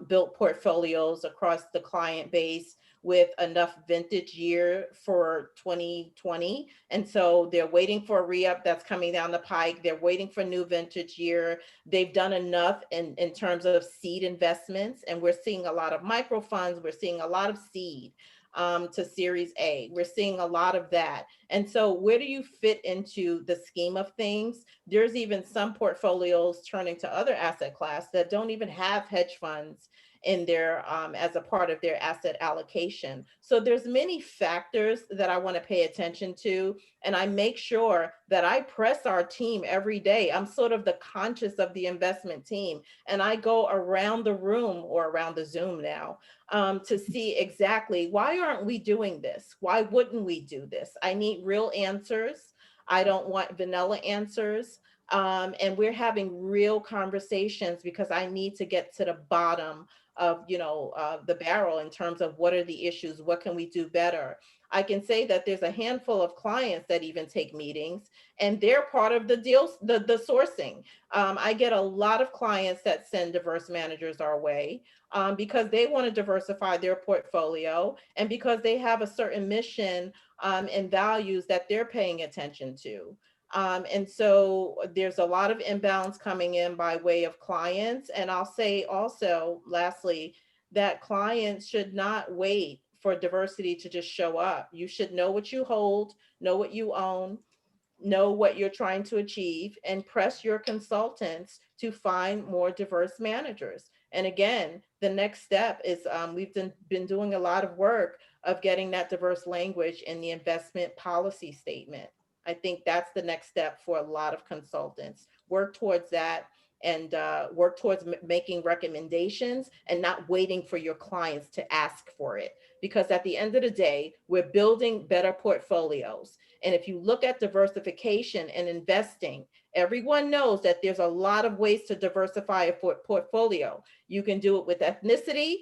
D: built portfolios across the client base with enough vintage year for 2020. And so they're waiting for a re-up that's coming down the pike. They're waiting for new vintage year. They've done enough in terms of seed investments. And we're seeing a lot of micro funds. We're seeing a lot of seed to Series A. We're seeing a lot of that. And so where do you fit into the scheme of things? There's even some portfolios turning to other asset class that don't even have hedge funds in their as a part of their asset allocation. So there's many factors that I want to pay attention to, and I make sure that I press our team every day. I'm sort of the conscious of the investment team, and I go around the room, or around the Zoom now, to see exactly, why aren't we doing this? Why wouldn't we do this? I need real answers. I don't want vanilla answers. And we're having real conversations, because I need to get to the bottom of the barrel in terms of what are the issues, what can we do better. I can say that there's a handful of clients that even take meetings, and they're part of the deal, the sourcing. I get a lot of clients that send diverse managers our way because they want to diversify their portfolio, and because they have a certain mission and values that they're paying attention to. And so there's a lot of inbounds coming in by way of clients. And I'll say also, lastly, that clients should not wait for diversity to just show up. You should know what you hold, know what you own, know what you're trying to achieve, and press your consultants to find more diverse managers. And again, the next step is we've been doing a lot of work of getting that diverse language in the investment policy statement. I think that's the next step for a lot of consultants. Work towards that and work towards making recommendations and not waiting for your clients to ask for it. Because at the end of the day, we're building better portfolios. And if you look at diversification and investing, everyone knows that there's a lot of ways to diversify a portfolio. You can do it with ethnicity,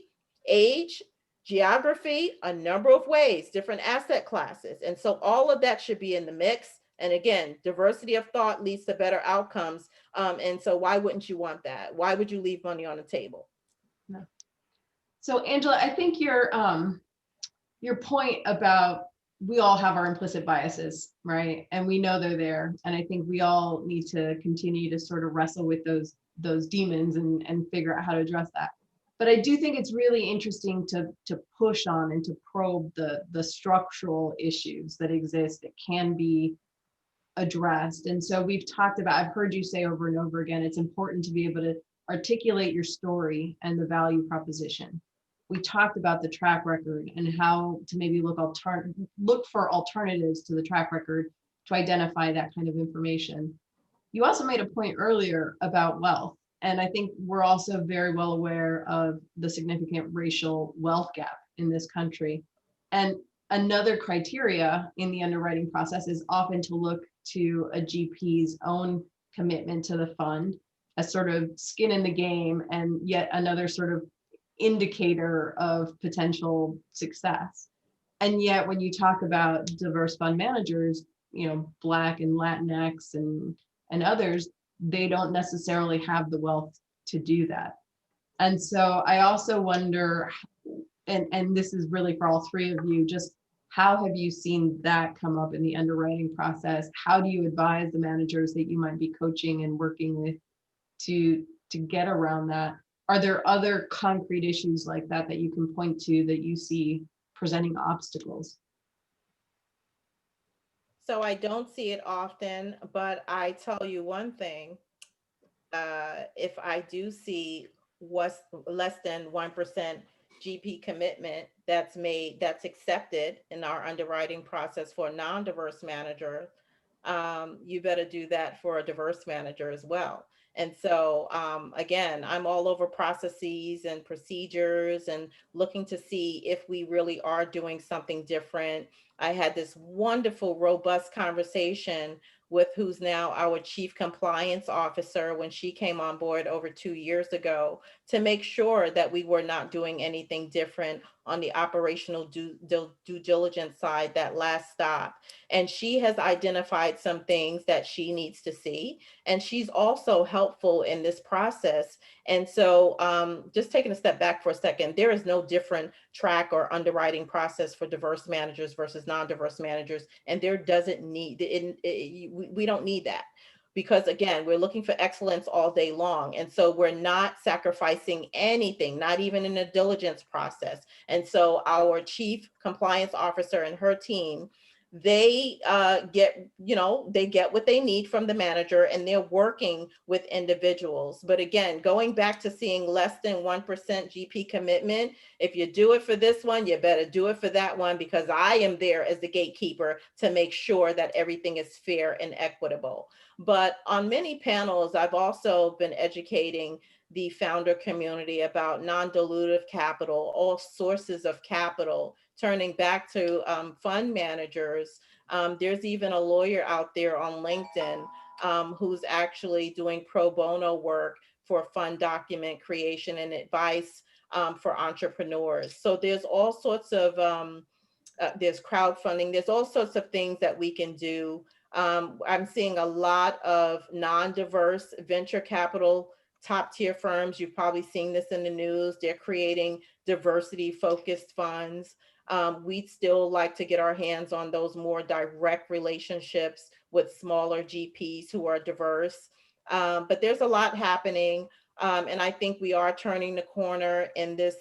D: age, geography, a number of ways, different asset classes. And so all of that should be in the mix. And again, diversity of thought leads to better outcomes. And so why wouldn't you want that? Why would you leave money on the table?
B: No. So Angela, I think your point about we all have our implicit biases, right? And we know they're there. And I think we all need to continue to sort of wrestle with those demons and figure out how to address that. But I do think it's really interesting to push on and to probe the structural issues that exist that can be addressed. And so we've talked about, I've heard you say over and over again, it's important to be able to articulate your story and the value proposition. We talked about the track record and how to maybe look for alternatives to the track record to identify that kind of information. You also made a point earlier about wealth. And I think we're also very well aware of the significant racial wealth gap in this country. And another criteria in the underwriting process is often to look to a GP's own commitment to the fund as sort of skin in the game and yet another sort of indicator of potential success. And yet when you talk about diverse fund managers, Black and Latinx and others, they don't necessarily have the wealth to do that. And so I also wonder, and this is really for all three of you, just how have you seen that come up in the underwriting process? How do you advise the managers that you might be coaching and working with to get around that? Are there other concrete issues like that that you can point to that you see presenting obstacles?
D: So I don't see it often, but I tell you one thing, if I do see what's less than 1% GP commitment that's accepted in our underwriting process for a non-diverse manager, you better do that for a diverse manager as well. And so, again, I'm all over processes and procedures and looking to see if we really are doing something different. I had this wonderful, robust conversation with who's now our chief compliance officer when she came on board over 2 years ago to make sure that we were not doing anything different on the operational due diligence side, that last stop. And she has identified some things that she needs to see. And she's also helpful in this process. And so just taking a step back for a second, there is no different track or underwriting process for diverse managers versus non-diverse managers. And there doesn't need, we don't need that. Because again, we're looking for excellence all day long. And so we're not sacrificing anything, not even in a diligence process. And so our chief compliance officer and her team, they get what they need from the manager and they're working with individuals. But again, going back to seeing less than 1% GP commitment, if you do it for this one, you better do it for that one, because I am there as the gatekeeper to make sure that everything is fair and equitable. But on many panels, I've also been educating the founder community about non-dilutive capital, all sources of capital, turning back to fund managers. There's even a lawyer out there on LinkedIn who's actually doing pro bono work for fund document creation and advice for entrepreneurs. So there's all sorts of, there's crowdfunding, there's all sorts of things that we can do. I'm seeing a lot of non-diverse venture capital top tier firms. You've probably seen this in the news. They're creating diversity focused funds. We'd still like to get our hands on those more direct relationships with smaller GPs who are diverse. But there's a lot happening. And I think we are turning the corner in this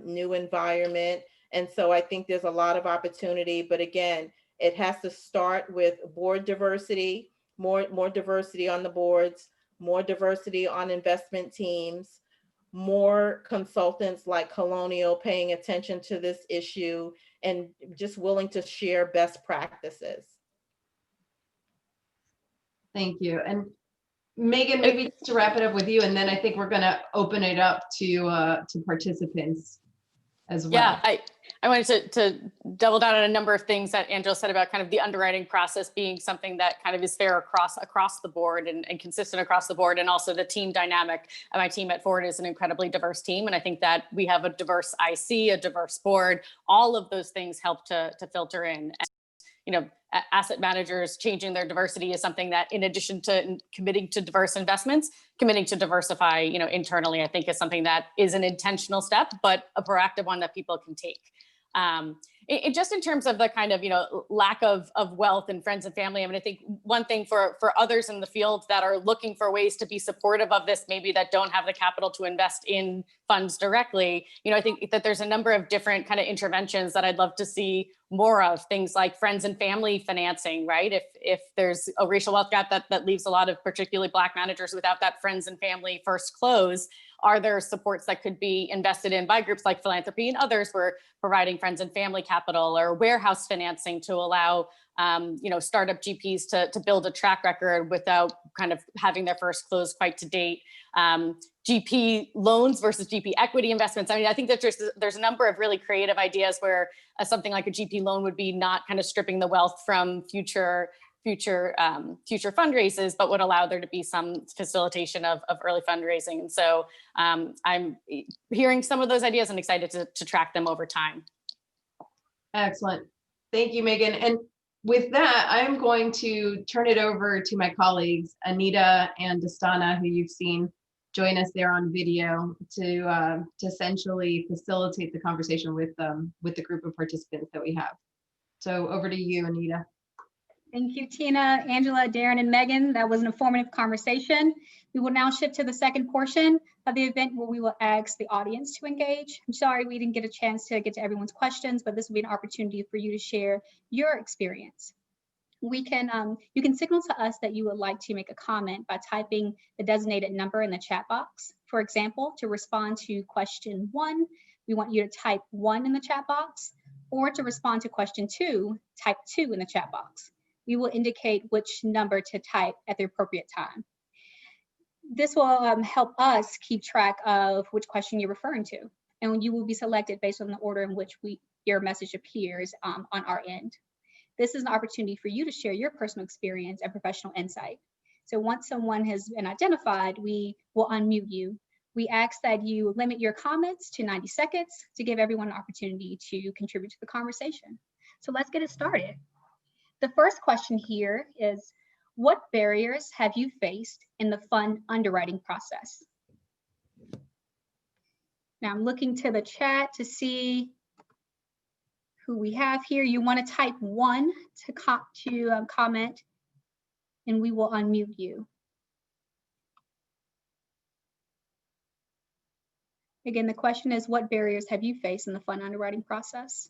D: new environment. And so I think there's a lot of opportunity. But again, it has to start with board diversity, more diversity on the boards, more diversity on investment teams, more consultants like Colonial paying attention to this issue and just willing to share best practices.
B: Thank you. And Megan, maybe just to wrap it up with you, and then I think we're going to open it up to participants as well.
E: Yeah, I wanted to double down on a number of things that Angela said about kind of the underwriting process being something that kind of is fair across the board and consistent across the board, and also the team dynamic. My team at Ford is an incredibly diverse team, and I think that we have a diverse IC, a diverse board. All of those things help to filter in. And, asset managers changing their diversity is something that, in addition to committing to diverse investments, committing to diversify, internally, I think is something that is an intentional step, but a proactive one that people can take. Just in terms of the kind of, lack of wealth and friends and family, I mean, I think one thing for others in the field that are looking for ways to be supportive of this, maybe that don't have the capital to invest in funds directly, I think that there's a number of different kind of interventions that I'd love to see more of, things like friends and family financing, right? If there's a racial wealth gap that leaves a lot of particularly Black managers without that friends and family first close, are there supports that could be invested in by groups like philanthropy and others who are providing friends and family capital, or warehouse financing to allow startup GPs to build a track record without kind of having their first close quite to date? GP loans versus GP equity investments. I mean, I think that there's a number of really creative ideas where something like a GP loan would be not kind of stripping the wealth from future fundraisers, but would allow there to be some facilitation of early fundraising. And so I'm hearing some of those ideas and excited to track them over time.
B: Excellent. Thank you, Megan. And with that, I'm going to turn it over to my colleagues, Anita and Dastana, who you've seen join us there on video, to essentially facilitate the conversation with the group of participants that we have. So over to you, Anita.
F: Thank you, Tina, Angela, Darren, and Megan. That was an informative conversation. We will now shift to the second portion of the event where we will ask the audience to engage. I'm sorry we didn't get a chance to get to everyone's questions, but this will be an opportunity for you to share your experience. You can signal to us that you would like to make a comment by typing the designated number in the chat box. For example, to respond to question 1, we want you to type 1 in the chat box, or to respond to question 2, type 2 in the chat box. We will indicate which number to type at the appropriate time. This will help us keep track of which question you're referring to, and you will be selected based on the order in which your message appears on our end. This is an opportunity for you to share your personal experience and professional insight. So once someone has been identified, we will unmute you. We ask that you limit your comments to 90 seconds to give everyone an opportunity to contribute to the conversation. So let's get it started. The first question here is, what barriers have you faced in the fund underwriting process? Now I'm looking to the chat to see who we have here. You want to type 1 to comment, and we will unmute you. Again, the question is, what barriers have you faced in the fund underwriting process?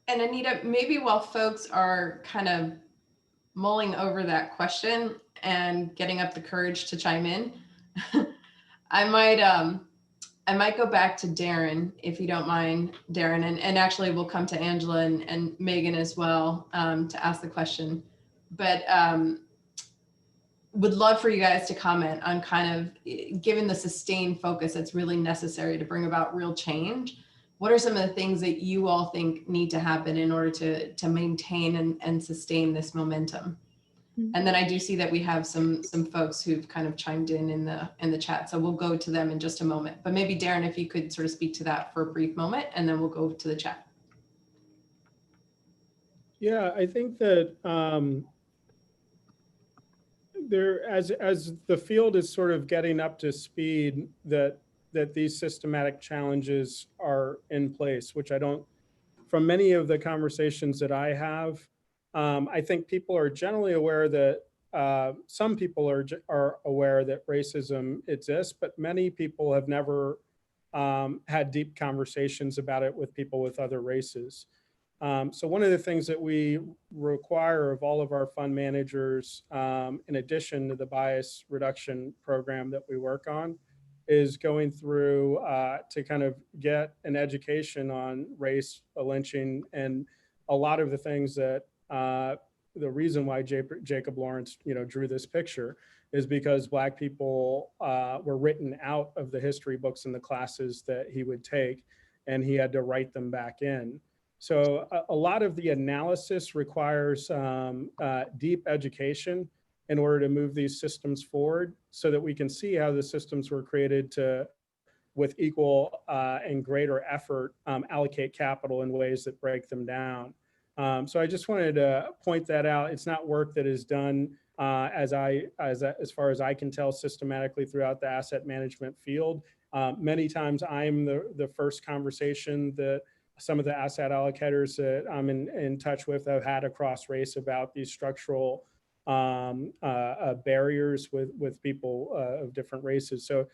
B: And Anita, maybe while folks are kind of mulling over that question and getting up the courage to chime in, I might go back to Darren, if you don't mind, Darren, and actually we'll come to Angela and Megan as well to ask the question. But would love for you guys to comment on kind of, given the sustained focus that's really necessary to bring about real change, what are some of the things that you all think need to happen in order to maintain and sustain this momentum? Mm-hmm. And then I do see that we have some folks who've kind of chimed in the chat, so we'll go to them in just a moment. But maybe Darren, if you could sort of speak to that for a brief moment, and then we'll go to the chat.
C: Yeah, I think that as the field is sort of getting up to speed, that these systematic challenges are in place, which I don't, from many of the conversations that I have, I think people are generally aware that some people are aware that racism exists, but many people have never had deep conversations about it with people with other races. So one of the things that we require of all of our fund managers, in addition to the bias reduction program that we work on, is going through to kind of get an education on race, lynching, and a lot of the things that the reason why Jacob Lawrence, drew this picture is because Black people were written out of the history books in the classes that he would take, and he had to write them back in. So a lot of the analysis requires deep education in order to move these systems forward so that we can see how the systems were created to, with equal and greater effort, allocate capital in ways that break them down. So I just wanted to point that out. It's not work that is done as far as I can tell systematically throughout the asset management field. Many times I'm the first conversation that some of the asset allocators that I'm in touch with have had across race about these structural barriers with people of different races. So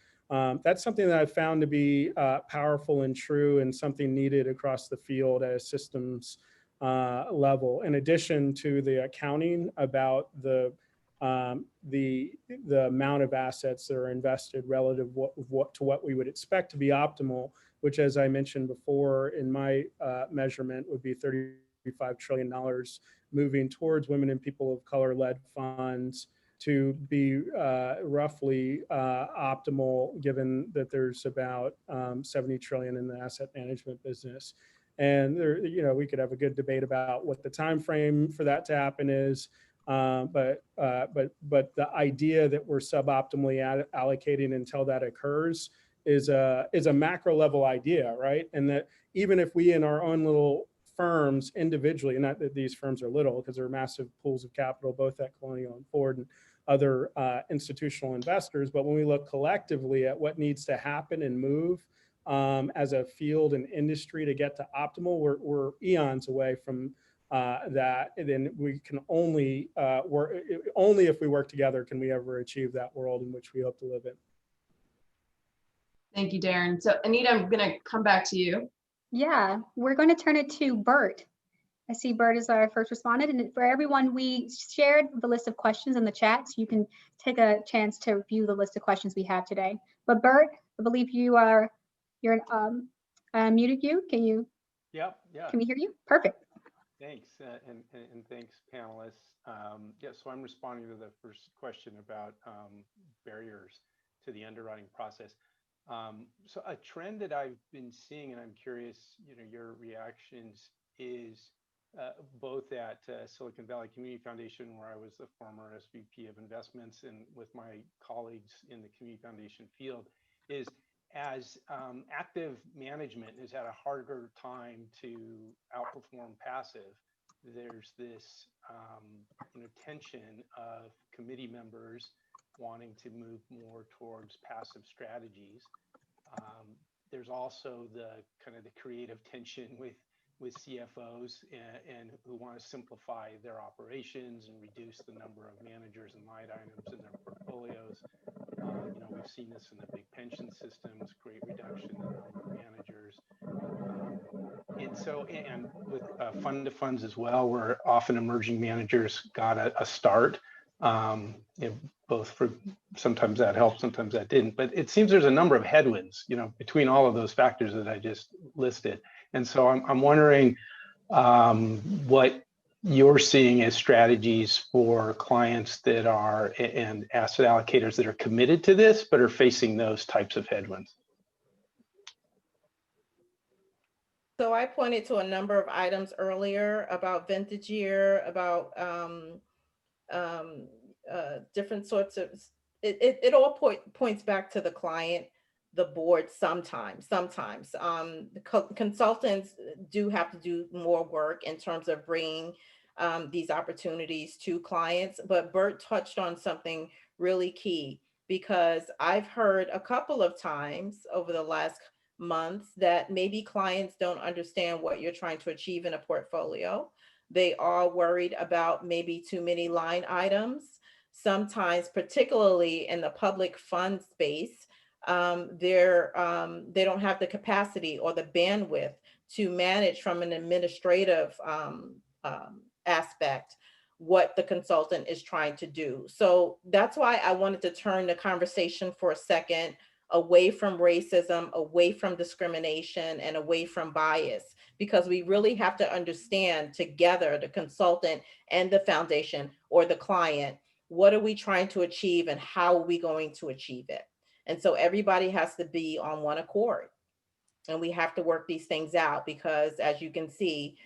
C: that's something that I've found to be powerful and true, and something needed across the field at a systems level. In addition to the accounting about the amount of assets that are invested relative to what we would expect to be optimal, which, as I mentioned before, in my measurement would be $35 trillion moving towards women and people of color led funds to be roughly optimal, given that there's about 70 trillion in the asset management business. And there, we could have a good debate about what the time frame for that to happen is, but the idea that we're suboptimally allocating until that occurs is a macro level idea, right? And that even if we in our own little firms individually, not that these firms are little because they're massive pools of capital, both at Colonial and Ford and other institutional investors, but when we look collectively at what needs to happen and move as a field and industry to get to optimal, we're eons away from that. And then we can only if we work together can we ever achieve that world in which we hope to live in.
B: Thank you, Darren. So Anita, I'm going to come back to you.
F: Yeah, we're going to turn it to Bert. I see Bert is our first respondent, and for everyone, we shared the list of questions in the chat, so you can take a chance to review the list of questions we have today. But Bert, I believe you're muted. Can you?
G: Yeah.
F: Can we hear you? Perfect.
G: Thanks, and thanks, panelists. Yeah, so I'm responding to the first question about barriers to the underwriting process. So a trend that I've been seeing, and I'm curious, your reactions, is both at Silicon Valley Community Foundation, where I was the former SVP of investments, and with my colleagues in the Community Foundation field, is as active management has had a harder time to outperform passive, there's this tension of committee members wanting to move more towards passive strategies. There's also the kind of the creative tension with CFOs and who want to simplify their operations and reduce the number of managers and line items in their portfolios. We've seen this in the big pension systems, great reduction in the number of managers. And with fund to funds as well, where often emerging managers got a start, both for sometimes that helped, sometimes that didn't. But it seems there's a number of headwinds, between all of those factors that I just listed. And so I'm wondering what you're seeing as strategies for clients that are, and asset allocators that are committed to this, but are facing those types of headwinds.
D: So I pointed to a number of items earlier about vintage year, about different sorts of, it all points back to the client, the board sometimes. Consultants do have to do more work in terms of bringing these opportunities to clients, but Bert touched on something really key, because I've heard a couple of times over the last months that maybe clients don't understand what you're trying to achieve in a portfolio. They are worried about maybe too many line items. Sometimes, particularly in the public fund space, they don't have the capacity or the bandwidth to manage from an administrative aspect what the consultant is trying to do. So that's why I wanted to turn the conversation for a second away from racism, away from discrimination, and away from bias, because we really have to understand together, the consultant and the foundation or the client, what are we trying to achieve and how are we going to achieve it? And so everybody has to be on one accord. And we have to work these things out because, as you can see,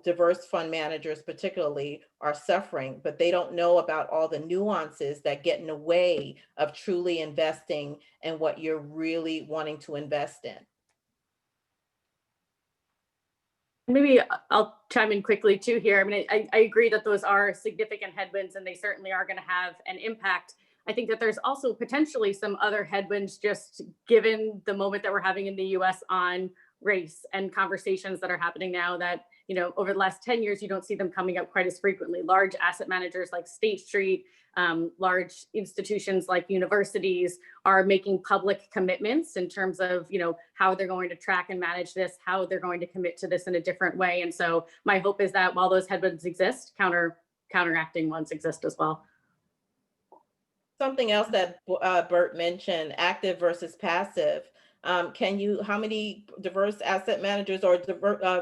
D: diverse fund managers particularly are suffering, but they don't know about all the nuances that get in the way of truly investing in what you're really wanting to invest in.
E: Maybe I'll chime in quickly too here. I mean, I agree that those are significant headwinds and they certainly are going to have an impact. I think that there's also potentially some other headwinds just given the moment that we're having in the US on race and conversations that are happening now that, over the last 10 years, you don't see them coming up quite as frequently. Large asset managers like State Street, large institutions like universities are making public commitments in terms of, how they're going to track and manage this, how they're going to commit to this in a different way. And so my hope is that while those headwinds exist, counteracting ones exist as well.
D: Something else that Bert mentioned, active versus passive. How many diverse asset managers or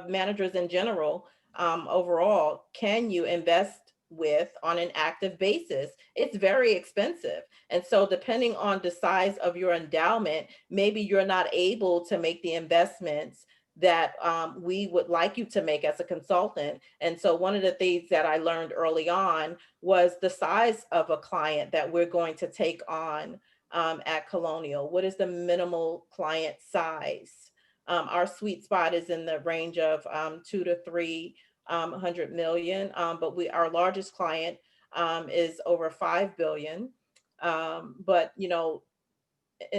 D: managers in general overall can you invest with on an active basis? It's very expensive. And so depending on the size of your endowment, maybe you're not able to make the investments that we would like you to make as a consultant. And so one of the things that I learned early on was the size of a client that we're going to take on at Colonial. What is the minimal client size? Our sweet spot is in the range of 2 to 300 million, but our largest client is over 5 billion. But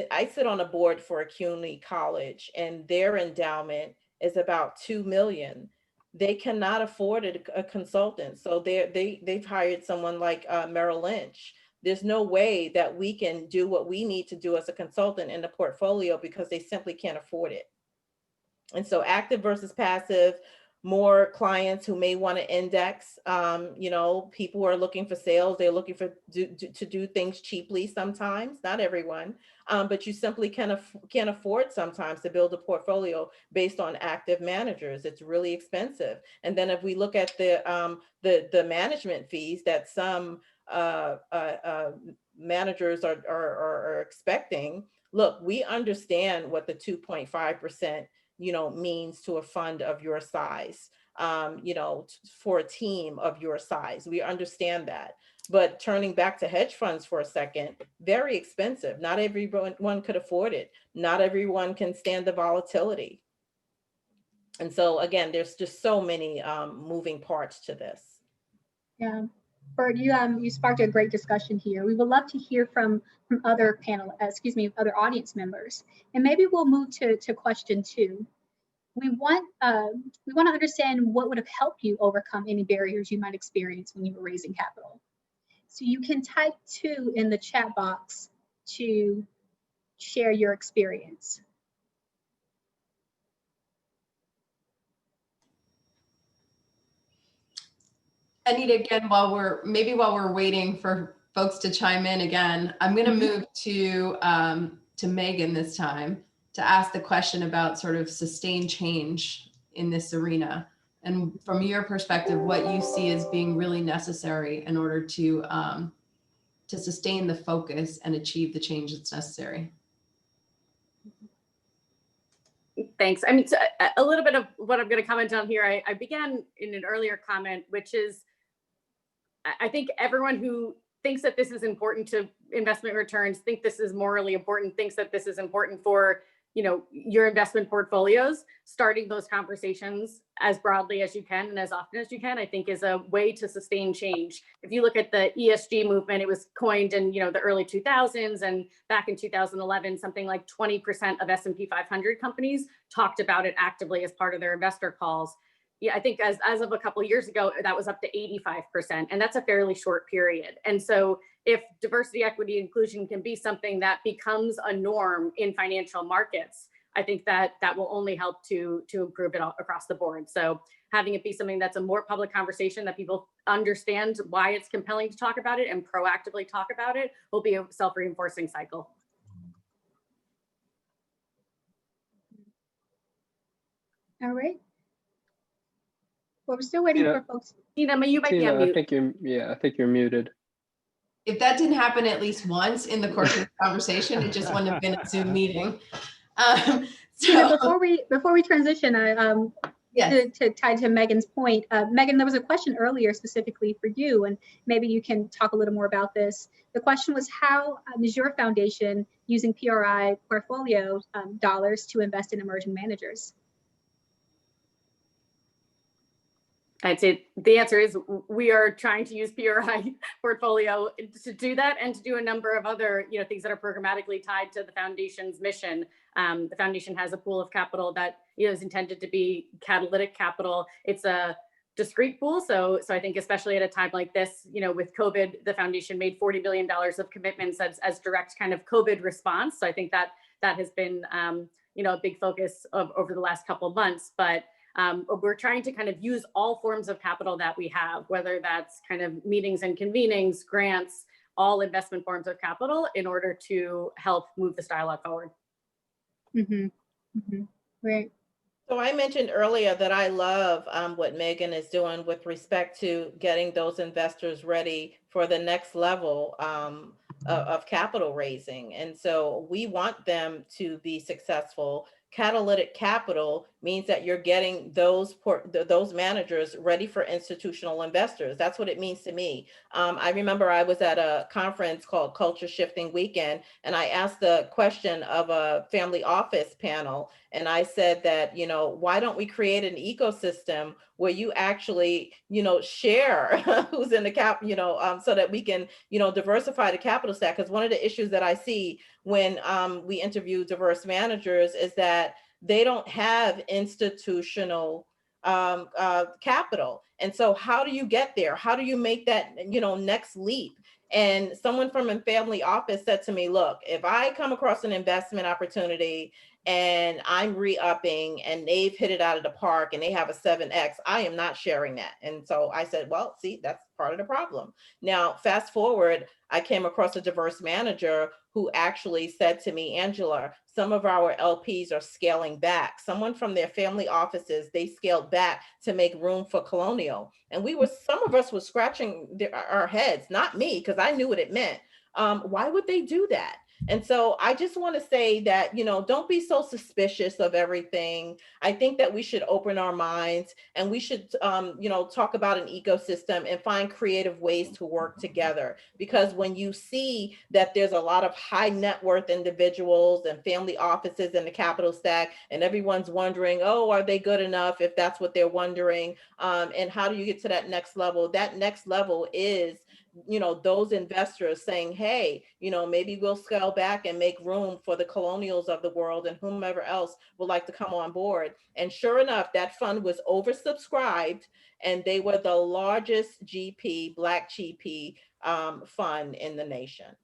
D: I sit on a board for a CUNY college and their endowment is about 2 million. They cannot afford a consultant. So they've hired someone like Merrill Lynch. There's no way that we can do what we need to do as a consultant in the portfolio because they simply can't afford it. And so active versus passive, more clients who may want to index, people are looking for sales. They're looking to do things cheaply sometimes, not everyone, but you simply can't afford sometimes to build a portfolio based on active managers. It's really expensive. And then if we look at the management fees that some managers are expecting, look, we understand what the 2.5% means to a fund of your size, for a team of your size. We understand that. But turning back to hedge funds for a second, very expensive. Not everyone could afford it. Not everyone can stand the volatility. And so again, there's just so many moving parts to this.
F: Yeah. Bert, you sparked a great discussion here. We would love to hear from other other audience members. And maybe we'll move to question 2. We want to understand what would have helped you overcome any barriers you might experience when you were raising capital. So you can type 2 in the chat box to share your experience.
B: Anita, again, while we're waiting for folks to chime in again, I'm going to move to Megan this time to ask the question about sort of sustained change in this arena. And from your perspective, what you see as being really necessary in order to sustain the focus and achieve the change that's necessary.
E: Thanks. I mean, so a little bit of what I'm going to comment on here. I began in an earlier comment, which is, I think everyone who thinks that this is important to investment returns, think this is morally important, thinks that this is important for, your investment portfolios, starting those conversations as broadly as you can and as often as you can, I think is a way to sustain change. If you look at the ESG movement, it was coined in, the early 2000s, and back in 2011, something like 20% of S&P 500 companies talked about it actively as part of their investor calls. Yeah, I think as of a couple of years ago, that was up to 85%, and that's a fairly short period. And so if diversity, equity, inclusion can be something that becomes a norm in financial markets, I think that will only help to improve it all across the board. So having it be something that's a more public conversation that people understand why it's compelling to talk about it and proactively talk about it will be a self-reinforcing cycle.
F: All right. Well, we're still waiting for folks.
E: Tina, you might be on
H: Tina,
E: mute.
H: I think you're muted.
B: If that didn't happen at least once in the course of the conversation, it just wouldn't have been a Zoom meeting.
F: Tina, before we transition,
B: Yes.
F: to tie to Megan's point, Megan, there was a question earlier specifically for you, and maybe you can talk a little more about this. The question was, how is your foundation using PRI portfolio dollars to invest in emerging managers?
E: I'd say the answer is we are trying to use PRI portfolio to do that and to do a number of other things that are programmatically tied to the foundation's mission. The foundation has a pool of capital that is intended to be catalytic capital. It's a discrete pool, so I think especially at a time like this, with COVID, the foundation made $40 billion of commitments as direct kind of COVID response. So I think that has been a big focus over the last couple of months, but. We're trying to kind of use all forms of capital that we have, whether that's kind of meetings and convenings, grants, all investment forms of capital in order to help move this dialogue forward.
F: Right.
D: So I mentioned earlier that I love what Megan is doing with respect to getting those investors ready for the next level of capital raising. And so we want them to be successful. Catalytic capital means that you're getting those managers ready for institutional investors. That's what it means to me. I remember I was at a conference called Culture Shifting Weekend, and I asked the question of a family office panel, and I said that, why don't we create an ecosystem where you actually, share who's in the cap, so that we can, diversify the capital stack. Because one of the issues that I see when we interview diverse managers is that they don't have institutional capital. And so how do you get there? How do you make that, next leap? And someone from a family office said to me, look, if I come across an investment opportunity and I'm re-upping and they've hit it out of the park and they have a 7X, I am not sharing that. And so I said, well, see, that's part of the problem. Now, fast forward, I came across a diverse manager who actually said to me, Angela, some of our LPs are scaling back. Someone from their family offices, they scaled back to make room for Colonial. And some of us were scratching our heads, not me, because I knew what it meant. Why would they do that? And so I just want to say that, don't be so suspicious of everything. I think that we should open our minds and we should, talk about an ecosystem and find creative ways to work together. Because when you see that there's a lot of high net worth individuals and family offices in the capital stack, and everyone's wondering, oh, are they good enough, if that's what they're wondering? And how do you get to that next level? That next level is those investors saying, hey, maybe we'll scale back and make room for the Colonials of the world and whomever else would like to come on board. And sure enough, that fund was oversubscribed and they were the largest GP, Black GP fund in the nation.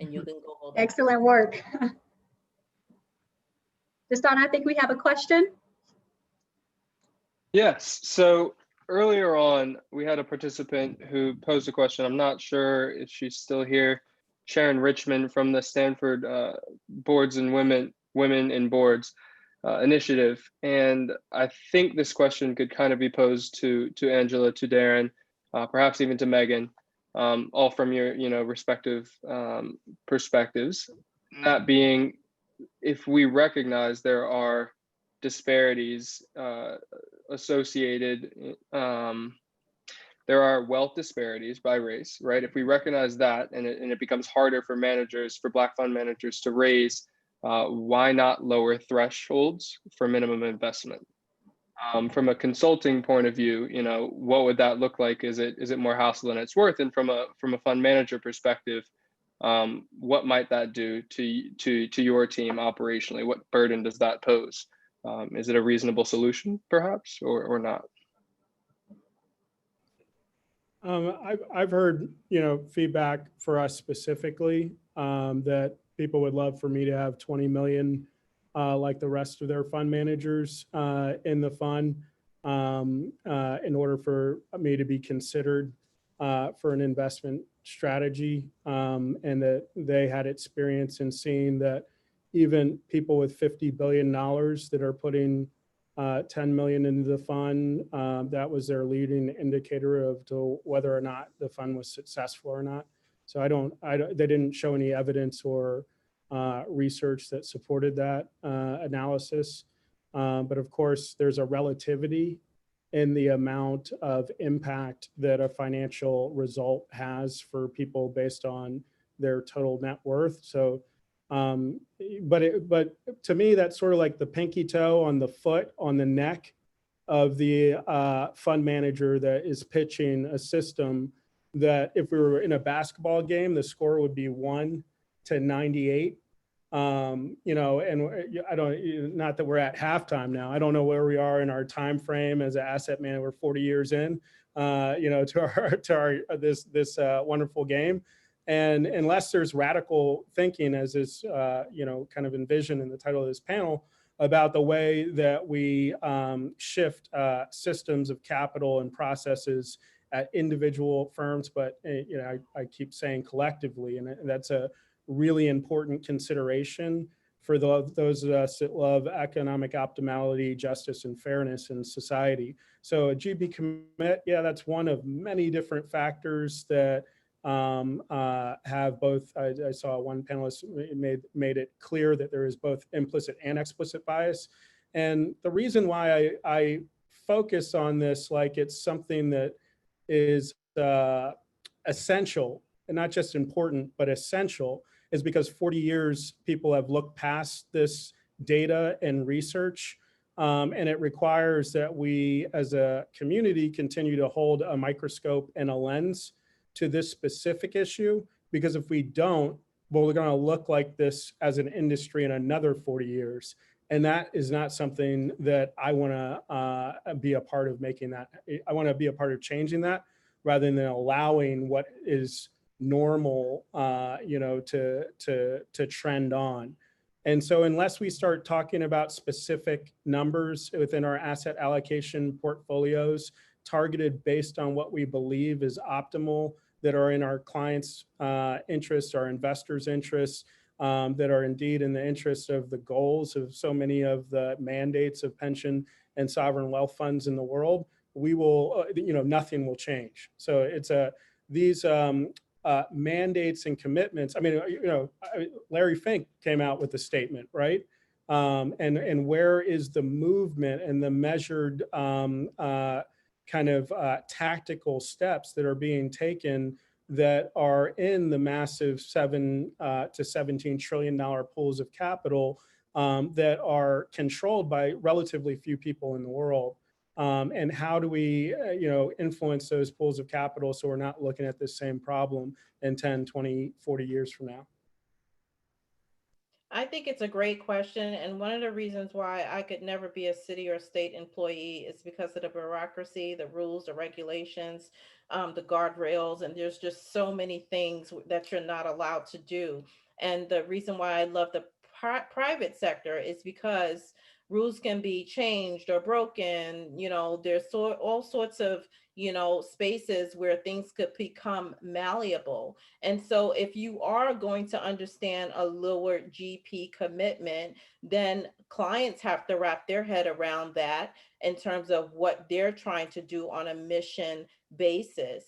D: And you can Google that.
F: Excellent work. Justin, I think we have a question.
H: Yes. So earlier on, we had a participant who posed a question. I'm not sure if she's still here. Sharon Richmond from the Stanford Boards and Women in Boards initiative. And I think this question could kind of be posed to Angela, to Darren, perhaps even to Megan, all from your respective perspectives. That being, if we recognize there are disparities associated, there are wealth disparities by race, right? If we recognize that and it becomes harder for Black fund managers to raise, why not lower thresholds for minimum investment? From a consulting point of view, what would that look like? Is it more hassle than it's worth? And from a fund manager perspective, what might that do to your team operationally? What burden does that pose? Is it a reasonable solution, perhaps, or not?
C: I've heard, feedback for us specifically that people would love for me to have 20 million, like the rest of their fund managers in the fund, in order for me to be considered for an investment strategy, and that they had experience in seeing that even people with $50 billion that are putting 10 million into the fund. That was their leading indicator of to whether or not the fund was successful or not. So they didn't show any evidence or research that supported that analysis. But of course, there's a relativity in the amount of impact that a financial result has for people based on their total net worth. So, but to me, that's sort of like the pinky toe on the foot, on the neck of the fund manager that is pitching a system that if we were in a basketball game, the score would be 1-98. You know, and I don't, not that we're at halftime now. I don't know where we are in our time frame as an asset manager. We're 40 years in, you know, to our this wonderful game. And unless there's radical thinking, as is, you know, kind of envisioned in the title of this panel, about the way that we shift systems of capital and processes at individual firms, but you know, I keep saying collectively, and that's a really important consideration for those of us that love economic optimality, justice, and fairness in society. So a GP commit, yeah, that's one of many different factors that have both, I saw one panelist made it clear that there is both implicit and explicit bias. And the reason why I focus on this like it's something that is essential, and not just important, but essential, is because 40 years people have looked past this data and research, and it requires that we as a community continue to hold a microscope and a lens to this specific issue, because if we don't, well, we're going to look like this as an industry in another 40 years. And that is not something that I want to be a part of making that. I want to be a part of changing that rather than allowing what is normal, you know, to trend on. And so unless we start talking about specific numbers within our asset allocation portfolios, targeted based on what we believe is optimal, that are in our clients' interests, our investors' interests, that are indeed in the interest of the goals of so many of the mandates of pension and sovereign wealth funds in the world, we will, you know, nothing will change. So it's these mandates and commitments. I mean, you know, Larry Fink came out with a statement, right? And where is the movement and the measured kind of tactical steps that are being taken that are in the massive $7 to $17 trillion pools of capital that are controlled by relatively few people in the world? And how do we, you know, influence those pools of capital so we're not looking at this same problem in 10, 20, 40 years from now?
D: I think it's a great question. And one of the reasons why I could never be a city or state employee is because of the bureaucracy, the rules, the regulations, the guardrails, and there's just so many things that you're not allowed to do. And the reason why I love the private sector is because rules can be changed or broken. You know, there's all sorts of, you know, spaces where things could become malleable. And so if you are going to understand a lower GP commitment, then clients have to wrap their head around that in terms of what they're trying to do on a mission basis.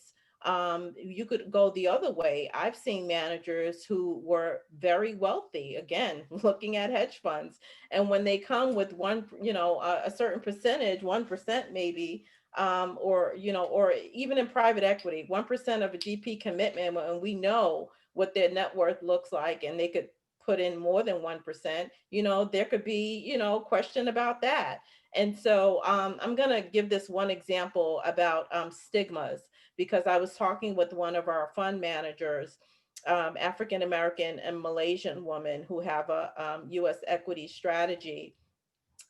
D: You could go the other way. I've seen managers who were very wealthy, again, looking at hedge funds. And when they come with one, you know, a certain percentage, 1% maybe, or, you know, or even in private equity, 1% of a GP commitment, and we know what their net worth looks like, and they could put in more than 1%, you know, there could be, you know, question about that. And so I'm going to give this one example about stigmas, because I was talking with one of our fund managers, African-American and Malaysian woman who have a US equity strategy.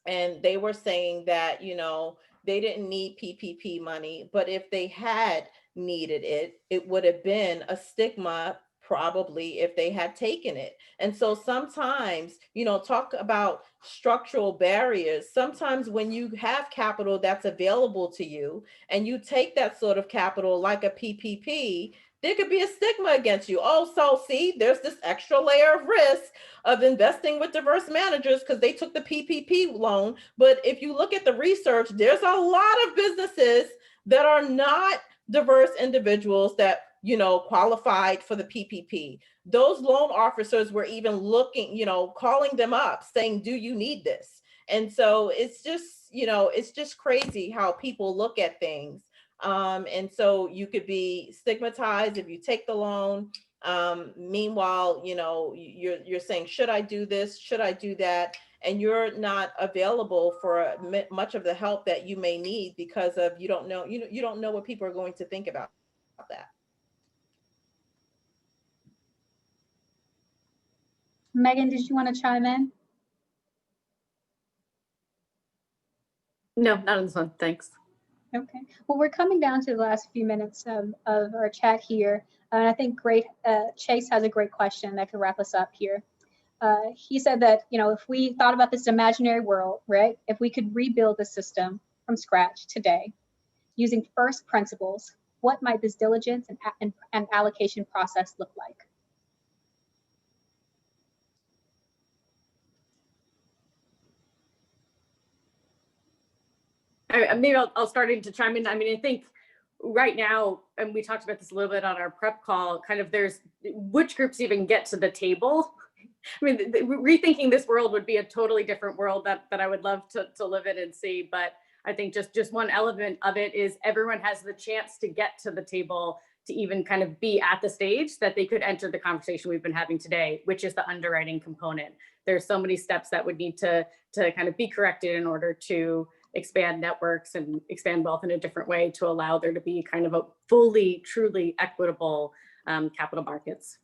D: And they were saying that, you know, they didn't need PPP money, but if they had needed it, it would have been a stigma probably if they had taken it. And so sometimes, you know, talk about structural barriers. Sometimes when you have capital that's available to you and you take that sort of capital like a PPP, there could be a stigma against you. Oh, so see, there's this extra layer of risk of investing with diverse managers because they took the PPP loan. But if you look at the research, there's a lot of businesses that are not diverse individuals that, you know, qualified for the PPP. Those loan officers were even looking, you know, calling them up saying, do you need this? And so it's just, you know, it's just crazy how people look at things. And so you could be stigmatized if you take the loan. Meanwhile, you know, you're saying, should I do this? Should I do that? And you're not available for much of the help that you may need because of you don't know what people are going to think about that.
F: Megan, did you want to chime in?
E: No, not on this one. Thanks.
F: Okay. Well, we're coming down to the last few minutes of our chat here. And I think Chase has a great question that could wrap us up here. He said that, you know, if we thought about this imaginary world, right, if we could rebuild the system from scratch today using first principles, what might this diligence and allocation process look like?
E: Maybe I'll start to chime in. I mean, I think right now, and we talked about this a little bit on our prep call, kind of there's which groups even get to the table. I mean, rethinking this world would be a totally different world that I would love to live in and see. But I think just one element of it is everyone has the chance to get to the table to even kind of be at the stage that they could enter the conversation we've been having today, which is the underwriting component. There's so many steps that would need to kind of be corrected in order to expand networks and expand wealth in a different way to allow there to be kind of a fully, truly equitable capital markets.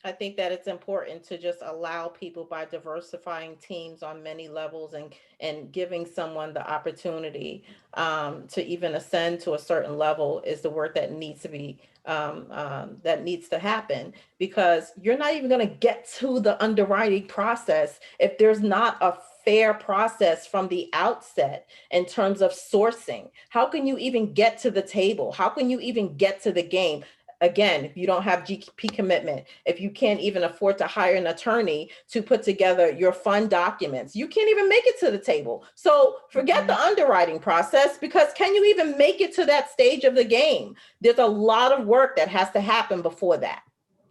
D: I think that it's important to just allow people by diversifying teams on many levels and giving someone the opportunity to even ascend to a certain level is the work that needs to be that needs to happen, because you're not even going to get to the underwriting process if there's not a fair process from the outset in terms of sourcing. How can you even get to the table? How can you even get to the game? Again, if you don't have GP commitment, if you can't even afford to hire an attorney to put together your fund documents, you can't even make it to the table. So forget the underwriting process, because can you even make it to that stage of the game? There's a lot of work that has to happen before that.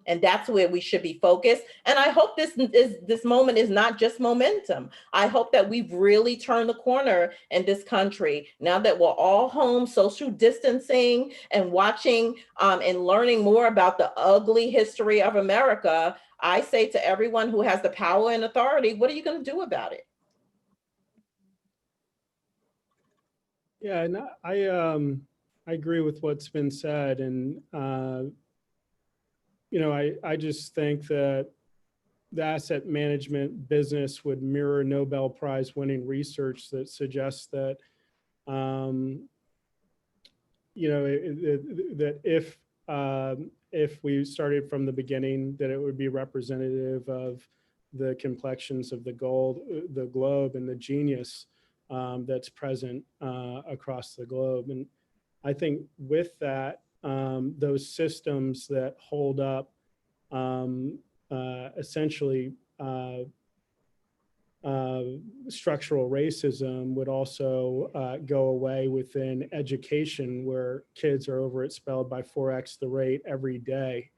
D: And that's where we should be focused. And I hope this moment is not just momentum. I hope that we've really turned the corner in this country now that we're all home, social distancing, and watching and learning more about the ugly history of America. I say to everyone who has the power and authority, what are you going to do about it?
C: Yeah, and I agree with what's been said, and you know, I just think that the asset management business would mirror Nobel Prize winning research that suggests that, you know, that if we started from the beginning, that it would be representative of the complexions of the globe and the genius that's present across the globe. And I think with that, those systems that hold up essentially structural racism would also go away within education, where kids are over-expelled by 4x the rate every day,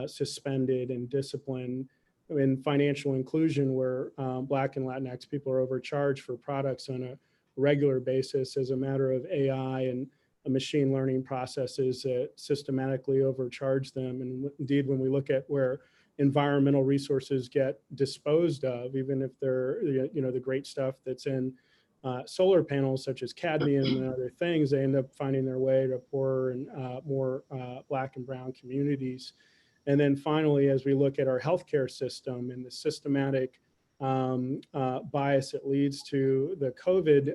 C: suspended and disciplined. In financial inclusion, where Black and Latinx people are overcharged for products on a regular basis as a matter of AI and machine learning processes that systematically overcharge them. And indeed, when we look at where environmental resources get disposed of, even if they're, you know, the great stuff that's in solar panels, such as cadmium and other things, they end up finding their way to poorer and more Black and brown communities. And then finally, as we look at our healthcare system and the systematic bias it leads to the COVID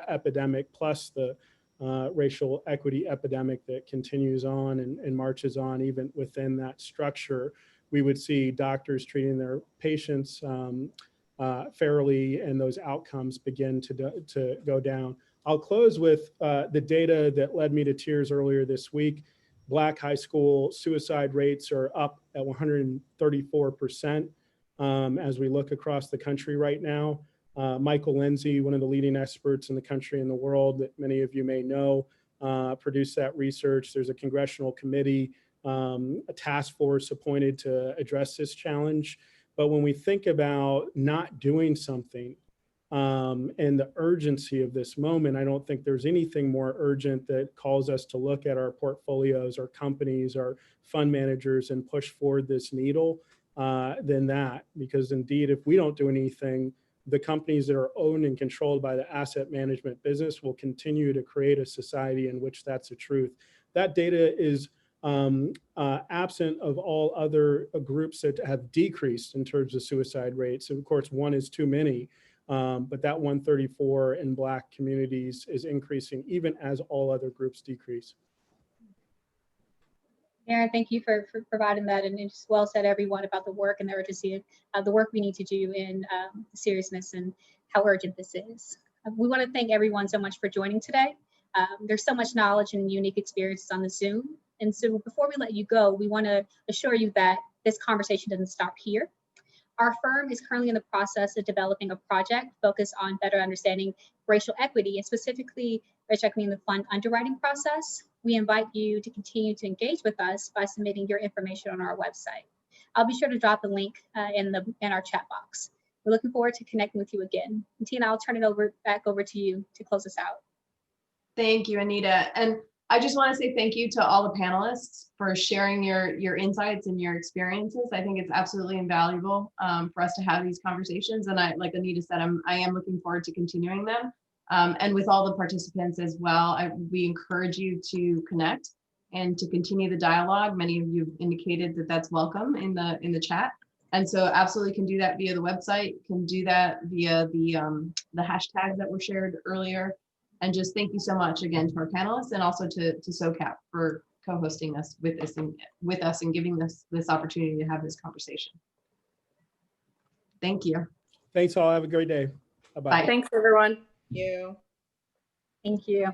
C: epidemic, plus the racial equity epidemic that continues on and marches on even within that structure, we would see doctors treating their patients fairly, and those outcomes begin to go down. I'll close with the data that led me to tears earlier this week. Black high school suicide rates are up at 134% as we look across the country right now. Michael Lindsay, one of the leading experts in the country and the world that many of you may know, produced that research. There's a congressional committee, a task force appointed to address this challenge. But when we think about not doing something and the urgency of this moment, I don't think there's anything more urgent that calls us to look at our portfolios, our companies, our fund managers, and push forward this needle than that. Because indeed, if we don't do anything, the companies that are owned and controlled by the asset management business will continue to create a society in which that's the truth. That data is absent of all other groups that have decreased in terms of suicide rates. And of course, one is too many, but that 134 in Black communities is increasing even as all other groups decrease.
F: Aaron, thank you for providing that, and just well said, everyone, about the work and the urgency of the work we need to do in the seriousness and how urgent this is. We want to thank everyone so much for joining today. There's so much knowledge and unique experiences on the Zoom. And so before we let you go, we want to assure you that this conversation doesn't stop here. Our firm is currently in the process of developing a project focused on better understanding racial equity, and specifically racial equity in the fund underwriting process. We invite you to continue to engage with us by submitting your information on our website. I'll be sure to drop the link in our chat box. We're looking forward to connecting with you again. And Tina, I'll turn it back over to you to close us out.
B: Thank you, Anita. And I just want to say thank you to all the panelists for sharing your insights and your experiences. I think it's absolutely invaluable for us to have these conversations. And like Anita said, I am looking forward to continuing them. And with all the participants as well, we encourage you to connect and to continue the dialogue. Many of you have indicated that that's welcome in the chat. And so absolutely can do that via the website, can do that via the hashtags that were shared earlier. And just thank you so much again to our panelists, and also to SOCAP for co-hosting us with us and giving us this opportunity to have this conversation. Thank you.
C: Thanks all. Have a great day. Bye-bye.
B: Bye.
E: Thanks, everyone.
D: You.
F: Thank you.